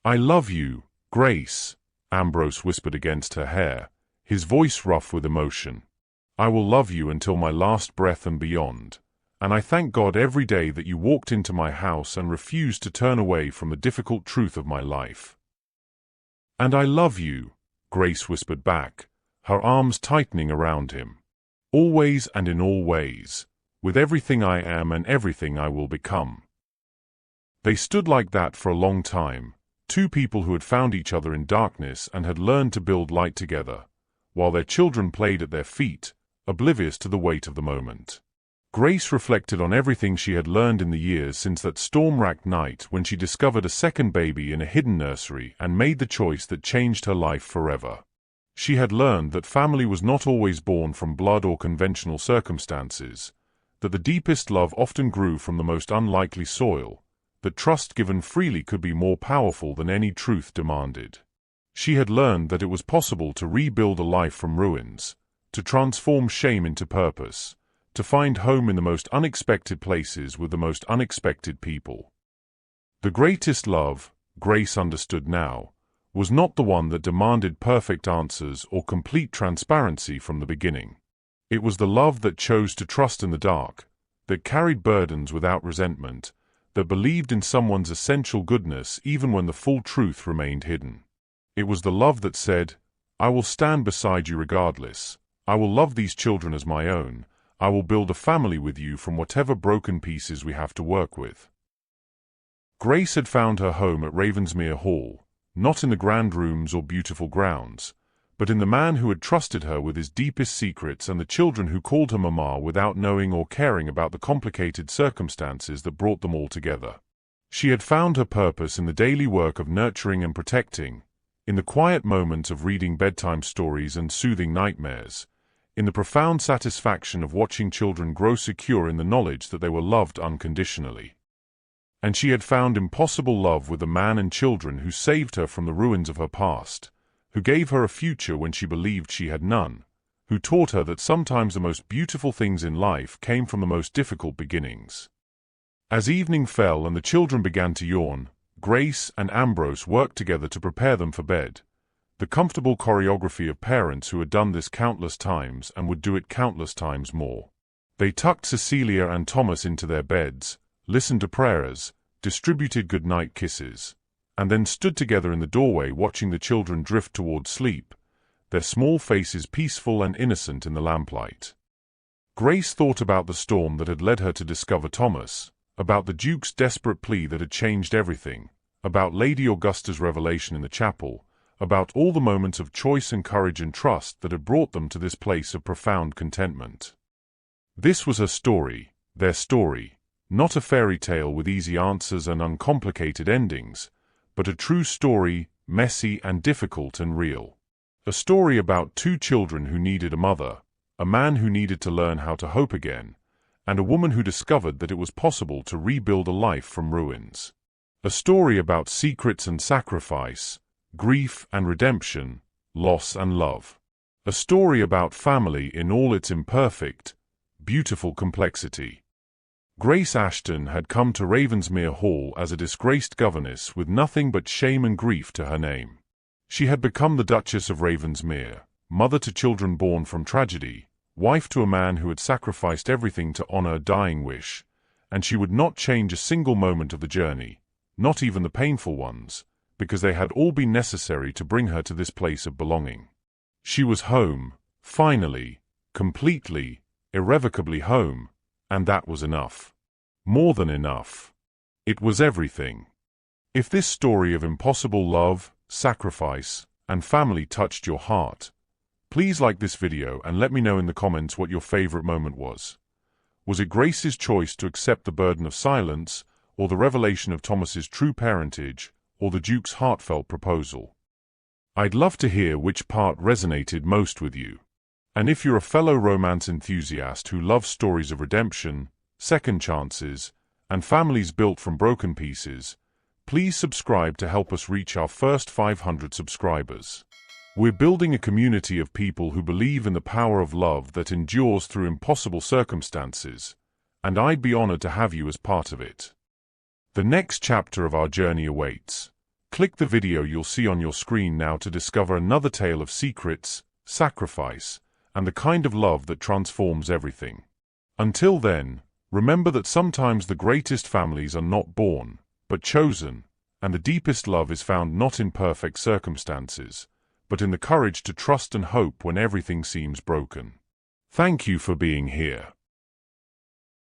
"I love you, Grace," Ambrose whispered against her hair, his voice rough with emotion. "I will love you until my last breath and beyond, and I thank God every day that you walked into my house and refused to turn away from the difficult truth of my life." "And I love you," Grace whispered back, her arms tightening around him. "Always and in all ways, with everything I am and everything I will become." They stood like that for a long time, two people who had found each other in darkness and had learned to build light together, while their children played at their feet, oblivious to the weight of the moment. Grace reflected on everything she had learned in the years since that storm-racked night when she discovered a second baby in a hidden nursery and made the choice that changed her life forever. She had learned that family was not always born from blood or conventional circumstances, that the deepest love often grew from the most unlikely soil, that trust given freely could be more powerful than any truth demanded. She had learned that it was possible to rebuild a life from ruins, to transform shame into purpose, to find home in the most unexpected places with the most unexpected people. The greatest love, Grace understood now, was not the one that demanded perfect answers or complete transparency from the beginning. It was the love that chose to trust in the dark, that carried burdens without resentment, that believed in someone's essential goodness even when the full truth remained hidden. It was the love that said, "I will stand beside you regardless. I will love these children as my own. I will build a family with you from whatever broken pieces we have to work with." Grace had found her home at Ravensmere Hall, not in the grand rooms or beautiful grounds, but in the man who had trusted her with his deepest secrets and the children who called her Mama without knowing or caring about the complicated circumstances that brought them all together. She had found her purpose in the daily work of nurturing and protecting, in the quiet moments of reading bedtime stories and soothing nightmares, in the profound satisfaction of watching children grow secure in the knowledge that they were loved unconditionally. And she had found impossible love with the man and children who saved her from the ruins of her past, who gave her a future when she believed she had none, who taught her that sometimes the most beautiful things in life came from the most difficult beginnings. As evening fell and the children began to yawn, Grace and Ambrose worked together to prepare them for bed, the comfortable choreography of parents who had done this countless times and would do it countless times more. They tucked Cecilia and Thomas into their beds, listened to prayers, distributed goodnight kisses, and then stood together in the doorway watching the children drift toward sleep, their small faces peaceful and innocent in the lamplight. Grace thought about the storm that had led her to discover Thomas, about the Duke's desperate plea that had changed everything, about Lady Augusta's revelation in the chapel, about all the moments of choice and courage and trust that had brought them to this place of profound contentment. This was her story, their story, not a fairy tale with easy answers and uncomplicated endings, but a true story, messy and difficult and real. A story about two children who needed a mother, a man who needed to learn how to hope again, and a woman who discovered that it was possible to rebuild a life from ruins. A story about secrets and sacrifice, grief and redemption, loss and love. A story about family in all its imperfect, beautiful complexity. Grace Ashton had come to Ravensmere Hall as a disgraced governess with nothing but shame and grief to her name. She had become the Duchess of Ravensmere, mother to children born from tragedy, wife to a man who had sacrificed everything to honor a dying wish, and she would not change a single moment of the journey, not even the painful ones, because they had all been necessary to bring her to this place of belonging. She was home, finally, completely, irrevocably home, and that was enough. More than enough. It was everything. If this story of impossible love, sacrifice, and family touched your heart, please like this video and let me know in the comments what your favorite moment was. Was it Grace's choice to accept the burden of silence, or the revelation of Thomas's true parentage, or the Duke's heartfelt proposal? I'd love to hear which part resonated most with you. And if you're a fellow romance enthusiast who loves stories of redemption, second chances, and families built from broken pieces, please subscribe to help us reach our first 500 subscribers. We're building a community of people who believe in the power of love that endures through impossible circumstances, and I'd be honored to have you as part of it. The next chapter of our journey awaits. Click the video you'll see on your screen now to discover another tale of secrets, sacrifice, and the kind of love that transforms everything. Until then, remember that sometimes the greatest families are not born, but chosen, and the deepest love is found not in perfect circumstances, but in the courage to trust and hope when everything seems broken. Thank you for being here.